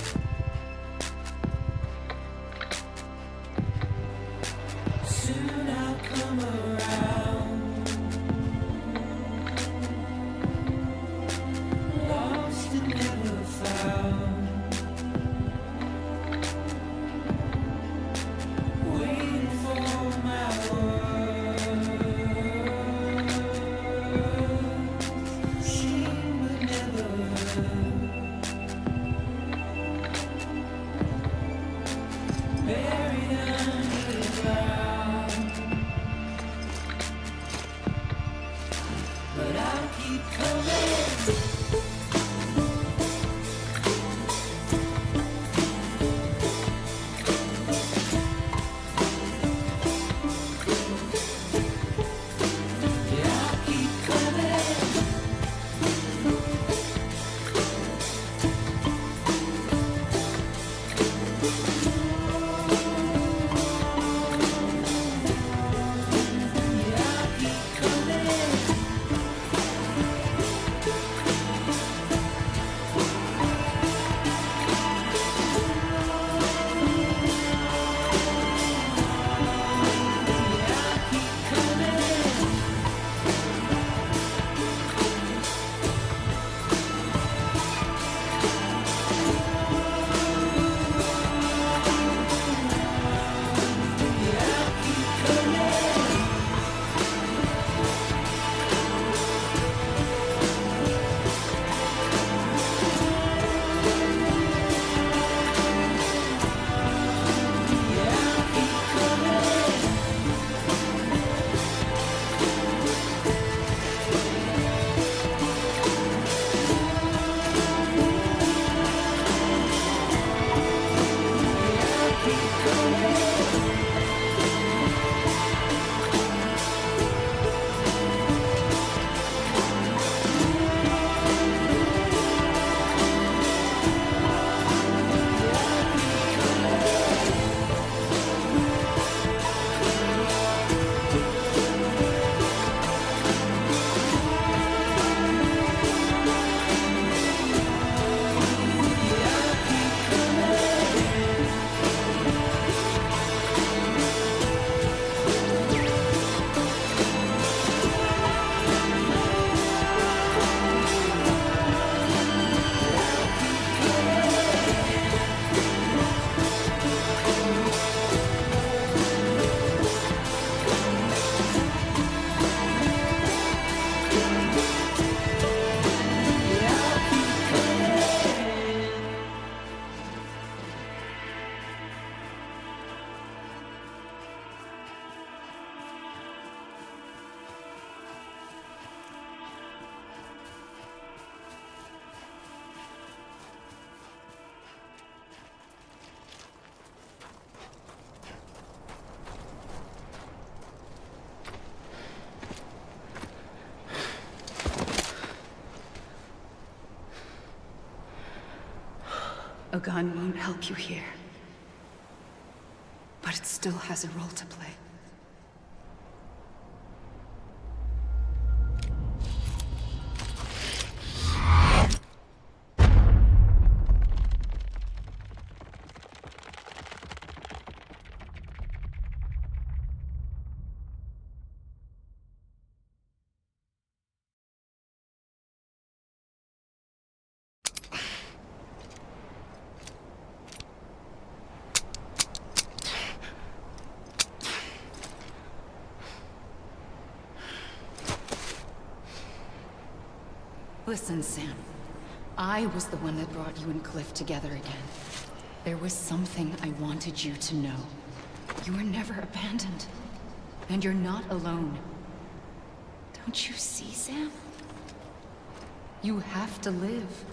Soon I'll come around. Lost and never found. Waiting for my words, seen but never heard. Buried underground, but I'll keep coming. Yeah, I'll keep coming. Yeah, I'll keep coming. Yeah, I'll keep coming. Yeah, I'll keep coming. Yeah, I'll keep coming. Yeah, I'll keep coming. A gun won't help you here, but it still has a role to play. Listen, Sam. I was the one that brought you and Cliff together again. There was something I wanted you to know. You were never abandoned. And you're not alone. Don't you see, Sam? You have to live.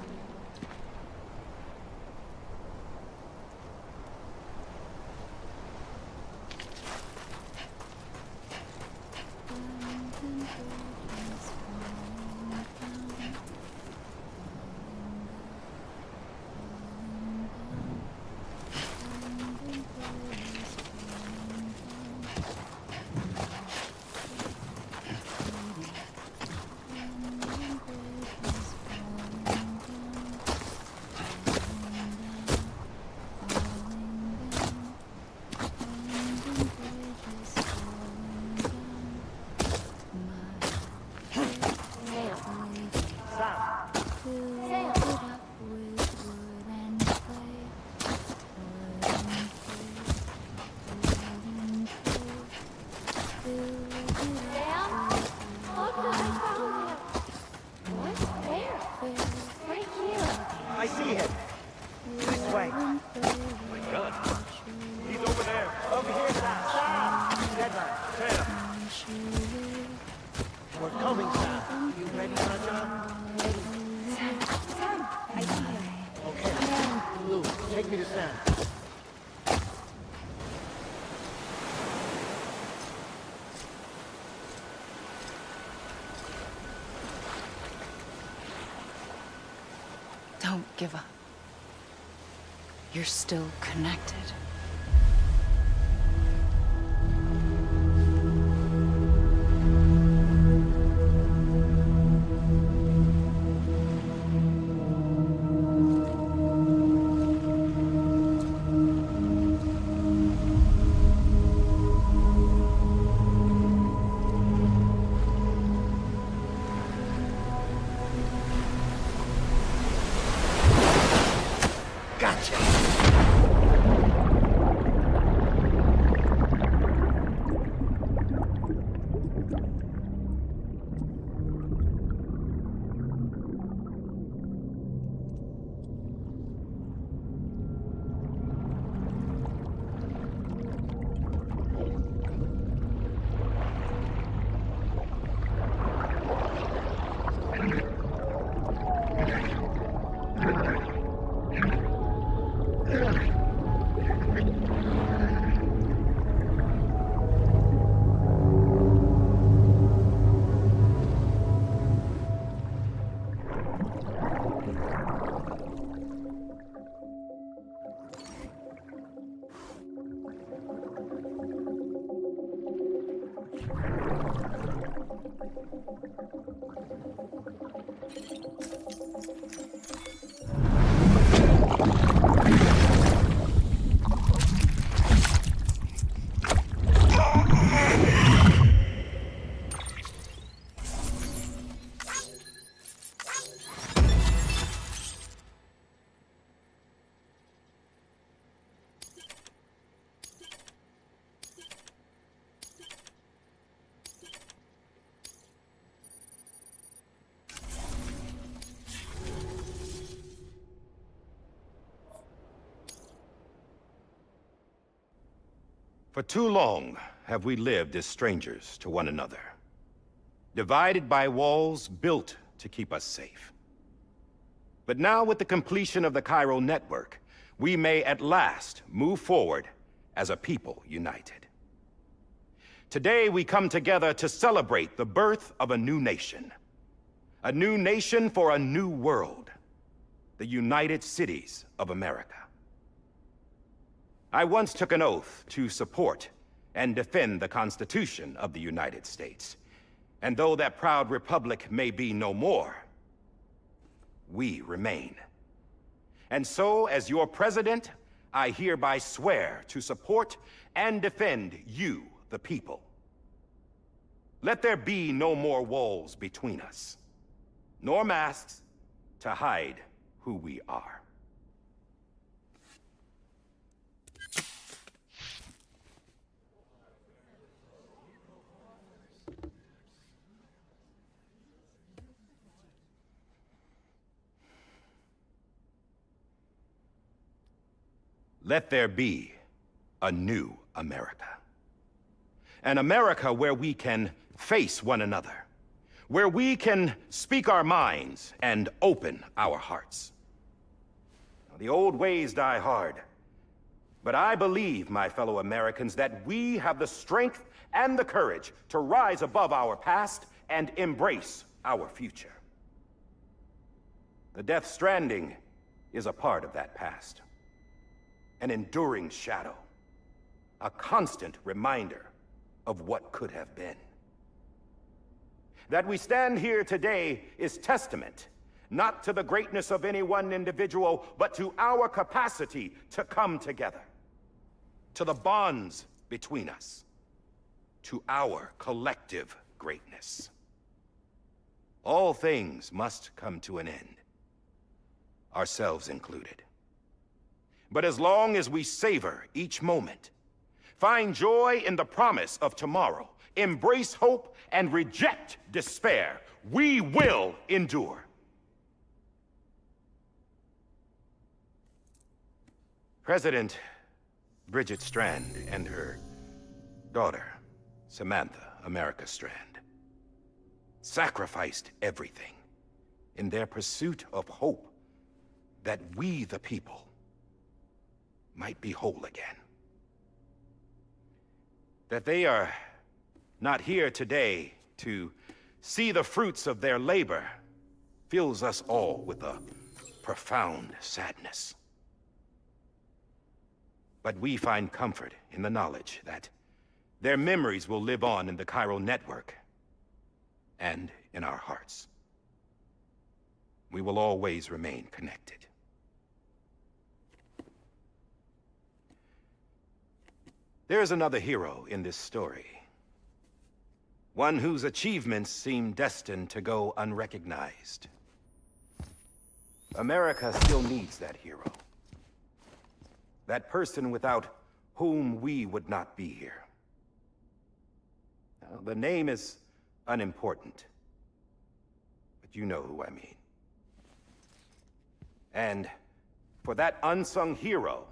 I see him. This way. My gun. He's over there. Over here, Sam. Deadline. Sam. We're coming, Sam. You ready, Raja? Sam, I see him. Okay. Lou, take me to Sam. Don't give up. You're still connected. For too long have we lived as strangers to one another, divided by walls built to keep us safe. But now, with the completion of the Cairo network, we may at last move forward as a people united. Today, we come together to celebrate the birth of a new nation. A new nation for a new world. The United Cities of America. I once took an oath to support and defend the Constitution of the United States. And though that proud republic may be no more, we remain. And so, as your president, I hereby swear to support and defend you, the people. Let there be no more walls between us, nor masks to hide who we are. Let there be a new America. An America where we can face one another, where we can speak our minds and open our hearts. Now, the old ways die hard, but I believe, my fellow Americans, that we have the strength and the courage to rise above our past and embrace our future. The Death Stranding is a part of that past. An enduring shadow. A constant reminder of what could have been. That we stand here today is testament, not to the greatness of any one individual, but to our capacity to come together. To the bonds between us. To our collective greatness. All things must come to an end, ourselves included. But as long as we savor each moment, find joy in the promise of tomorrow, embrace hope, and reject despair, we will endure. President Bridget Strand and her daughter, Samantha America Strand, sacrificed everything in their pursuit of hope that we, the people, might be whole again. That they are not here today to see the fruits of their labor fills us all with a profound sadness. But we find comfort in the knowledge that their memories will live on in the chiral network and in our hearts. We will always remain connected. There's another hero in this story. One whose achievements seem destined to go unrecognized. America still needs that hero. That person without whom we would not be here. Now, the name is unimportant, but you know who I mean. And for that unsung hero,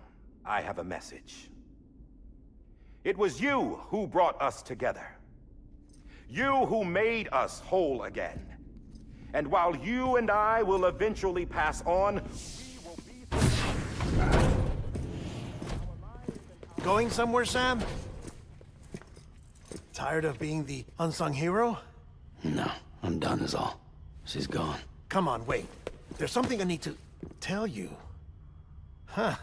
I have a message. It was you who brought us together. You who made us whole again. And while you and I will eventually pass on, we will be... Going somewhere, Sam? Tired of being the unsung hero? No, I'm done is all. She's gone. Come on, wait. There's something I need to tell you. Huh.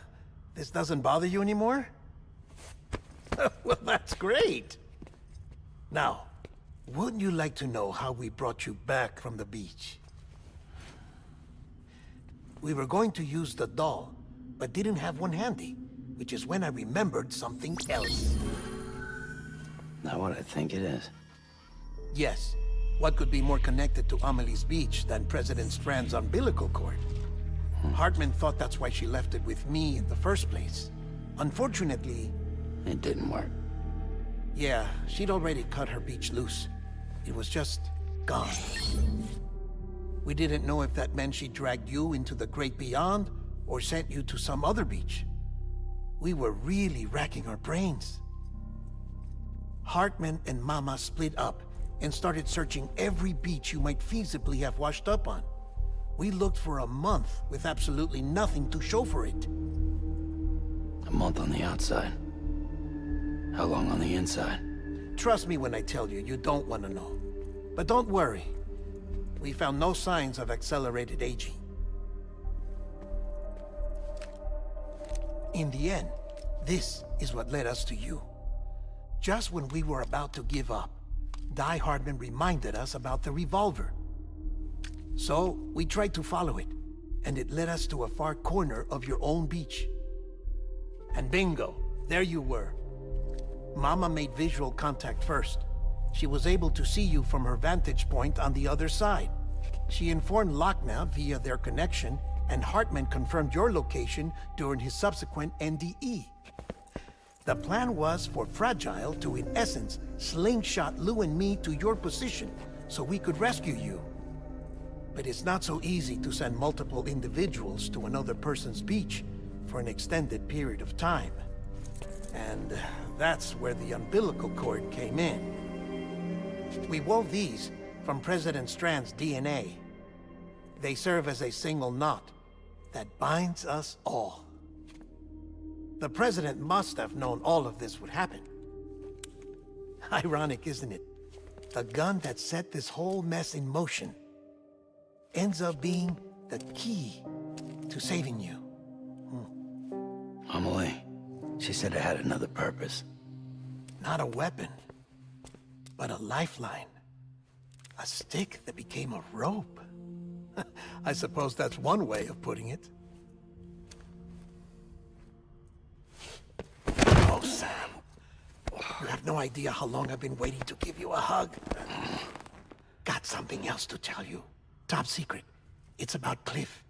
This doesn't bother you anymore? Well, that's great. Now, wouldn't you like to know how we brought you back from the beach? We were going to use the doll, but didn't have one handy, which is when I remembered something else. Not what I think it is. Yes. What could be more connected to Amelie's beach than President Strand's umbilical cord? Hartman thought that's why she left it with me in the first place. Unfortunately... It didn't work. Yeah, she'd already cut her beach loose. It was just gone. We didn't know if that meant she dragged you into the great beyond, or sent you to some other beach. We were really racking our brains. Hartman and Mama split up and started searching every beach you might feasibly have washed up on. We looked for a month with absolutely nothing to show for it. A month on the outside. How long on the inside? Trust me when I tell you, you don't want to know. But don't worry. We found no signs of accelerated aging. In the end, this is what led us to you. Just when we were about to give up, Die Hardman reminded us about the revolver. So, we tried to follow it, and it led us to a far corner of your own beach. And bingo, there you were. Mama made visual contact first. She was able to see you from her vantage point on the other side. She informed Lochna via their connection, and Hartman confirmed your location during his subsequent NDE. The plan was for Fragile to, in essence, slingshot Lou and me to your position, so we could rescue you. But it's not so easy to send multiple individuals to another person's beach, for an extended period of time. And that's where the umbilical cord came in. We wove these from President Strand's DNA. They serve as a single knot that binds us all. The President must have known all of this would happen. Ironic, isn't it? The gun that set this whole mess in motion ends up being the key to saving you. Amelie, she said it had another purpose. Not a weapon, but a lifeline. A stick that became a rope. I suppose that's one way of putting it. Oh, Sam. You have no idea how long I've been waiting to give you a hug. Got something else to tell you. Top secret. It's about Cliff.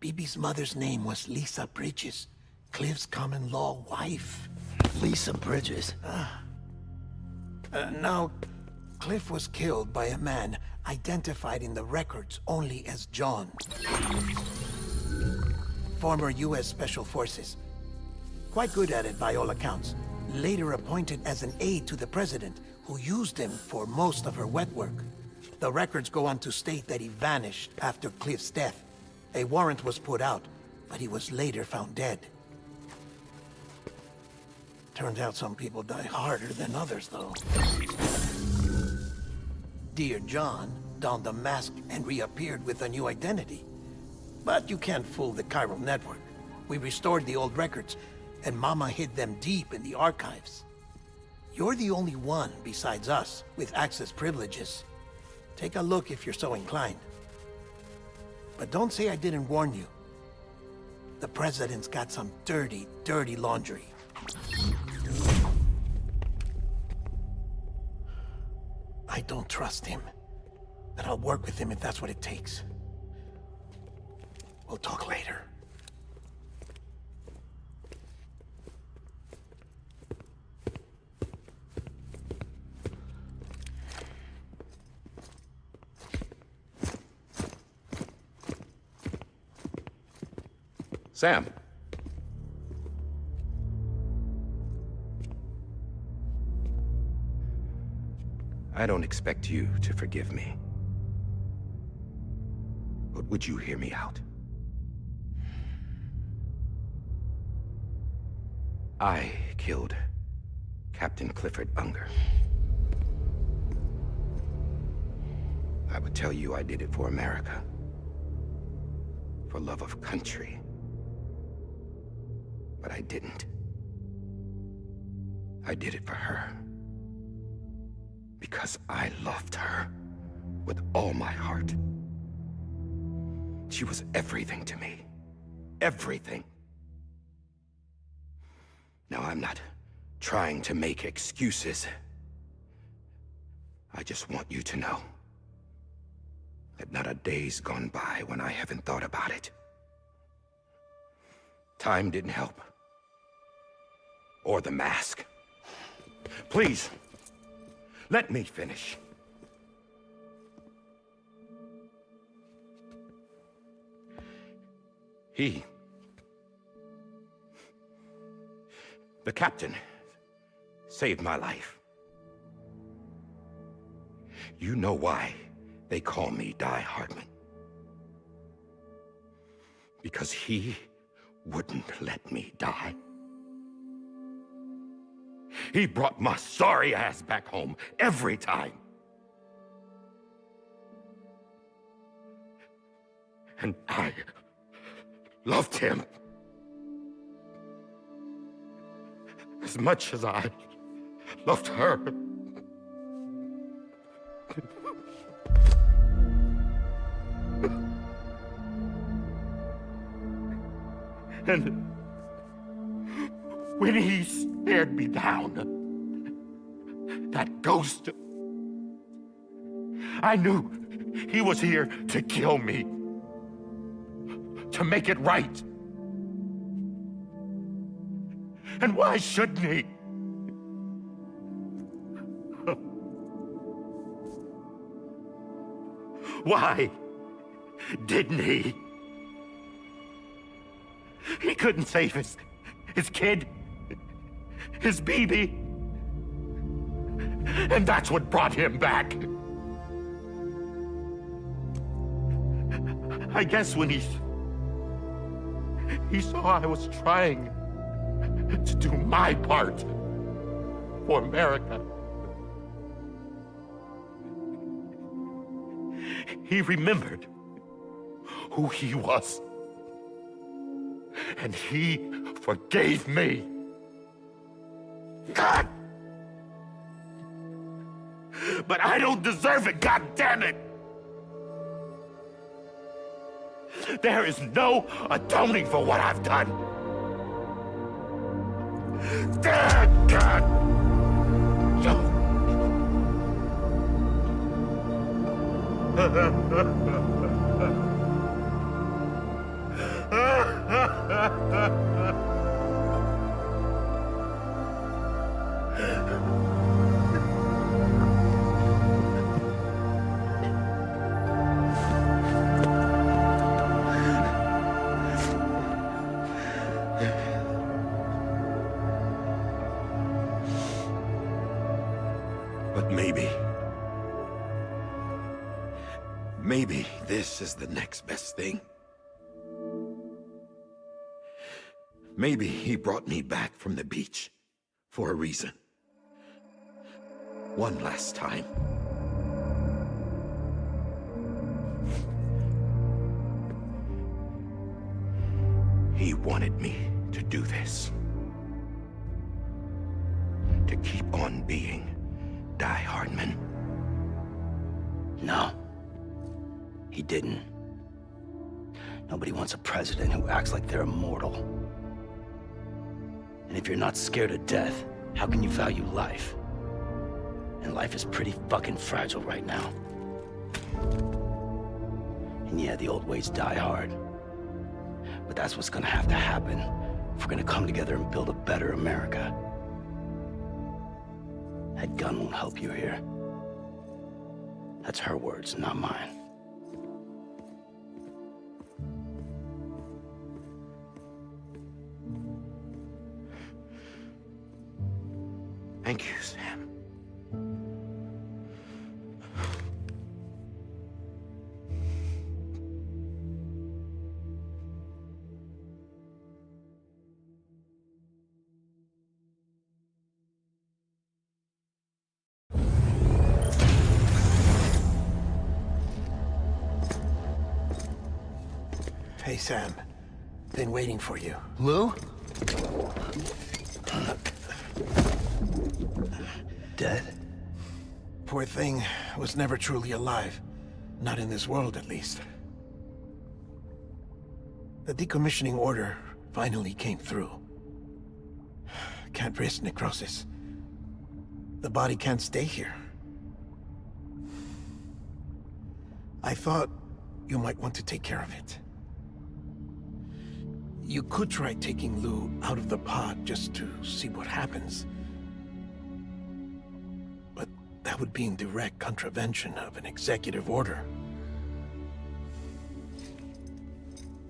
Bibi's mother's name was Lisa Bridges, Cliff's common-law wife. Lisa Bridges? Now, Cliff was killed by a man identified in the records only as John. Former U.S. Special Forces. Quite good at it by all accounts. Later appointed as an aide to the president, who used him for most of her wet work. The records go on to state that he vanished after Cliff's death. A warrant was put out, but he was later found dead. Turns out some people die harder than others, though. Dear John donned a mask and reappeared with a new identity. But you can't fool the chiral network. We restored the old records, and Mama hid them deep in the archives. You're the only one, besides us, with access privileges. Take a look if you're so inclined. But don't say I didn't warn you. The President's got some dirty, dirty laundry. I don't trust him, but I'll work with him if that's what it takes. We'll talk later. Sam. I don't expect you to forgive me. But would you hear me out? I killed Captain Clifford Unger. I would tell you I did it for America. For love of country. But I didn't. I did it for her. Because I loved her with all my heart. She was everything to me. Everything. Now, I'm not trying to make excuses. I just want you to know that not a day's gone by when I haven't thought about it. Time didn't help. Or the mask. Please, let me finish. The captain, saved my life. You know why they call me Die Hardman. Because he wouldn't let me die. He brought my sorry ass back home every time. And I loved him as much as I loved her. And when he stared me down, that ghost, I knew he was here to kill me, to make it right. And why shouldn't he? Why didn't he? He couldn't save his kid, his baby. And that's what brought him back. I guess when he saw I was trying to do my part for America, he remembered who he was. And he forgave me. God! But I don't deserve it, God damn it! There is no atoning for what I've done. Damn, God! But maybe this is the next best thing. Maybe he brought me back from the beach for a reason. One last time. He wanted me to do this. To keep on being Die Hardman. No. He didn't. Nobody wants a president who acts like they're immortal. And if you're not scared of death, how can you value life? And life is pretty fucking fragile right now. And yeah, the old ways die hard. But that's what's gonna have to happen if we're gonna come together and build a better America. That gun won't help you here. That's her words, not mine. Thank you, Sam. Hey, Sam. Been waiting for you. Lou? Dead? Poor thing was never truly alive. Not in this world, at least. The decommissioning order finally came through. Can't risk necrosis. The body can't stay here. I thought you might want to take care of it. You could try taking Lou out of the pod just to see what happens. But that would be in direct contravention of an executive order.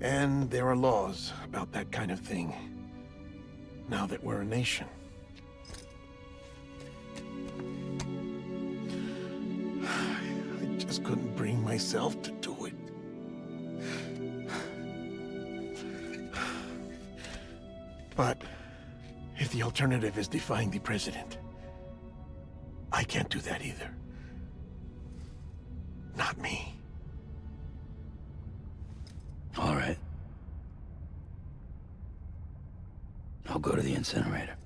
And there are laws about that kind of thing, now that we're a nation. I just couldn't bring myself to do it. But if the alternative is defying the president, I can't do that either. Not me. All right. I'll go to the incinerator.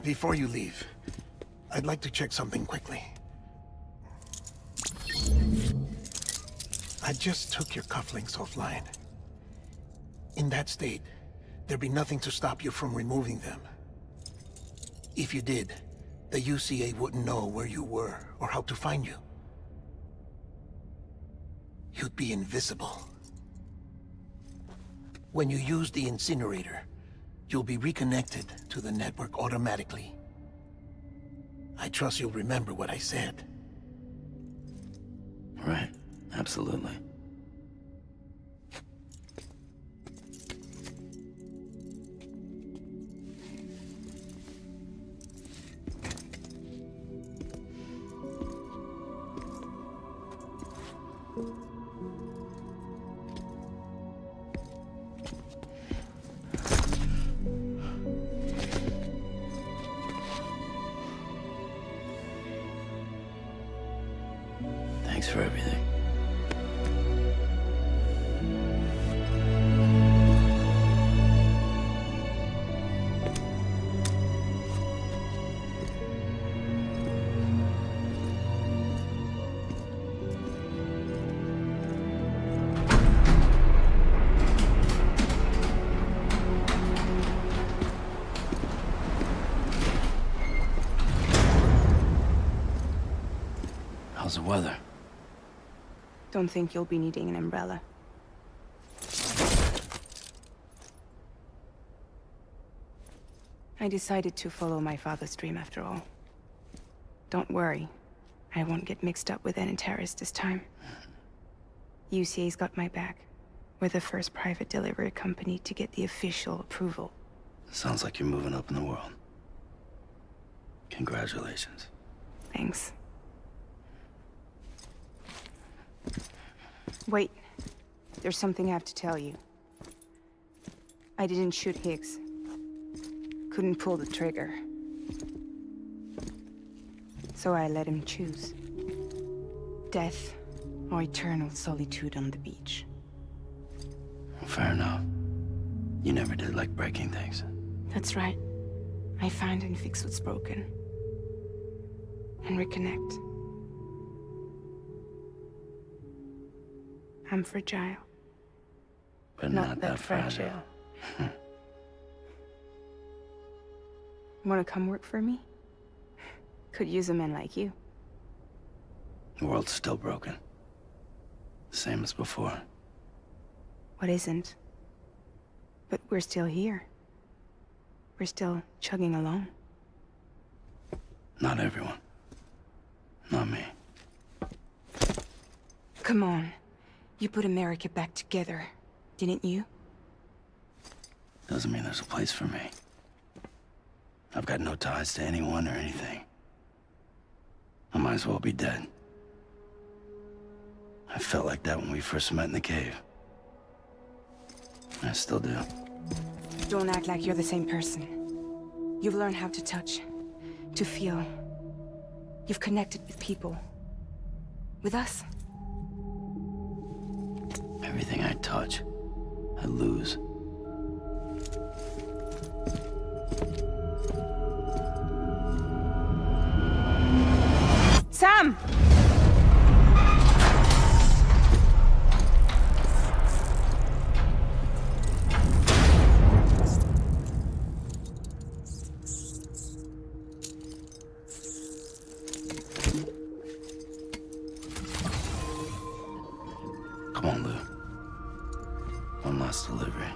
Before you leave, I'd like to check something quickly. I just took your cufflinks offline. In that state, there'd be nothing to stop you from removing them. If you did, the UCA wouldn't know where you were or how to find you. You'd be invisible. When you use the incinerator, you'll be reconnected to the network automatically. I trust you'll remember what I said. Right. Absolutely. Thanks for everything. How's the weather? Don't think you'll be needing an umbrella. I decided to follow my father's dream after all. Don't worry. I won't get mixed up with any terrorists this time. UCA's got my back. We're the first private delivery company to get the official approval. Sounds like you're moving up in the world. Congratulations. Thanks. Wait. There's something I have to tell you. I didn't shoot Higgs. Couldn't pull the trigger. So I let him choose. Death or eternal solitude on the beach. Fair enough. You never did like breaking things. That's right. I find and fix what's broken. And reconnect. I'm fragile. But not that fragile. Wanna come work for me? Could use a man like you. The world's still broken. Same as before. What isn't? But we're still here. We're still chugging along. Not everyone. Not me. Come on. You put America back together, didn't you? Doesn't mean there's a place for me. I've got no ties to anyone or anything. I might as well be dead. I felt like that when we first met in the cave. I still do. Don't act like you're the same person. You've learned how to touch, to feel. You've connected with people. With us. Everything I touch, I lose. Sam! Come on, Lou. One last delivery.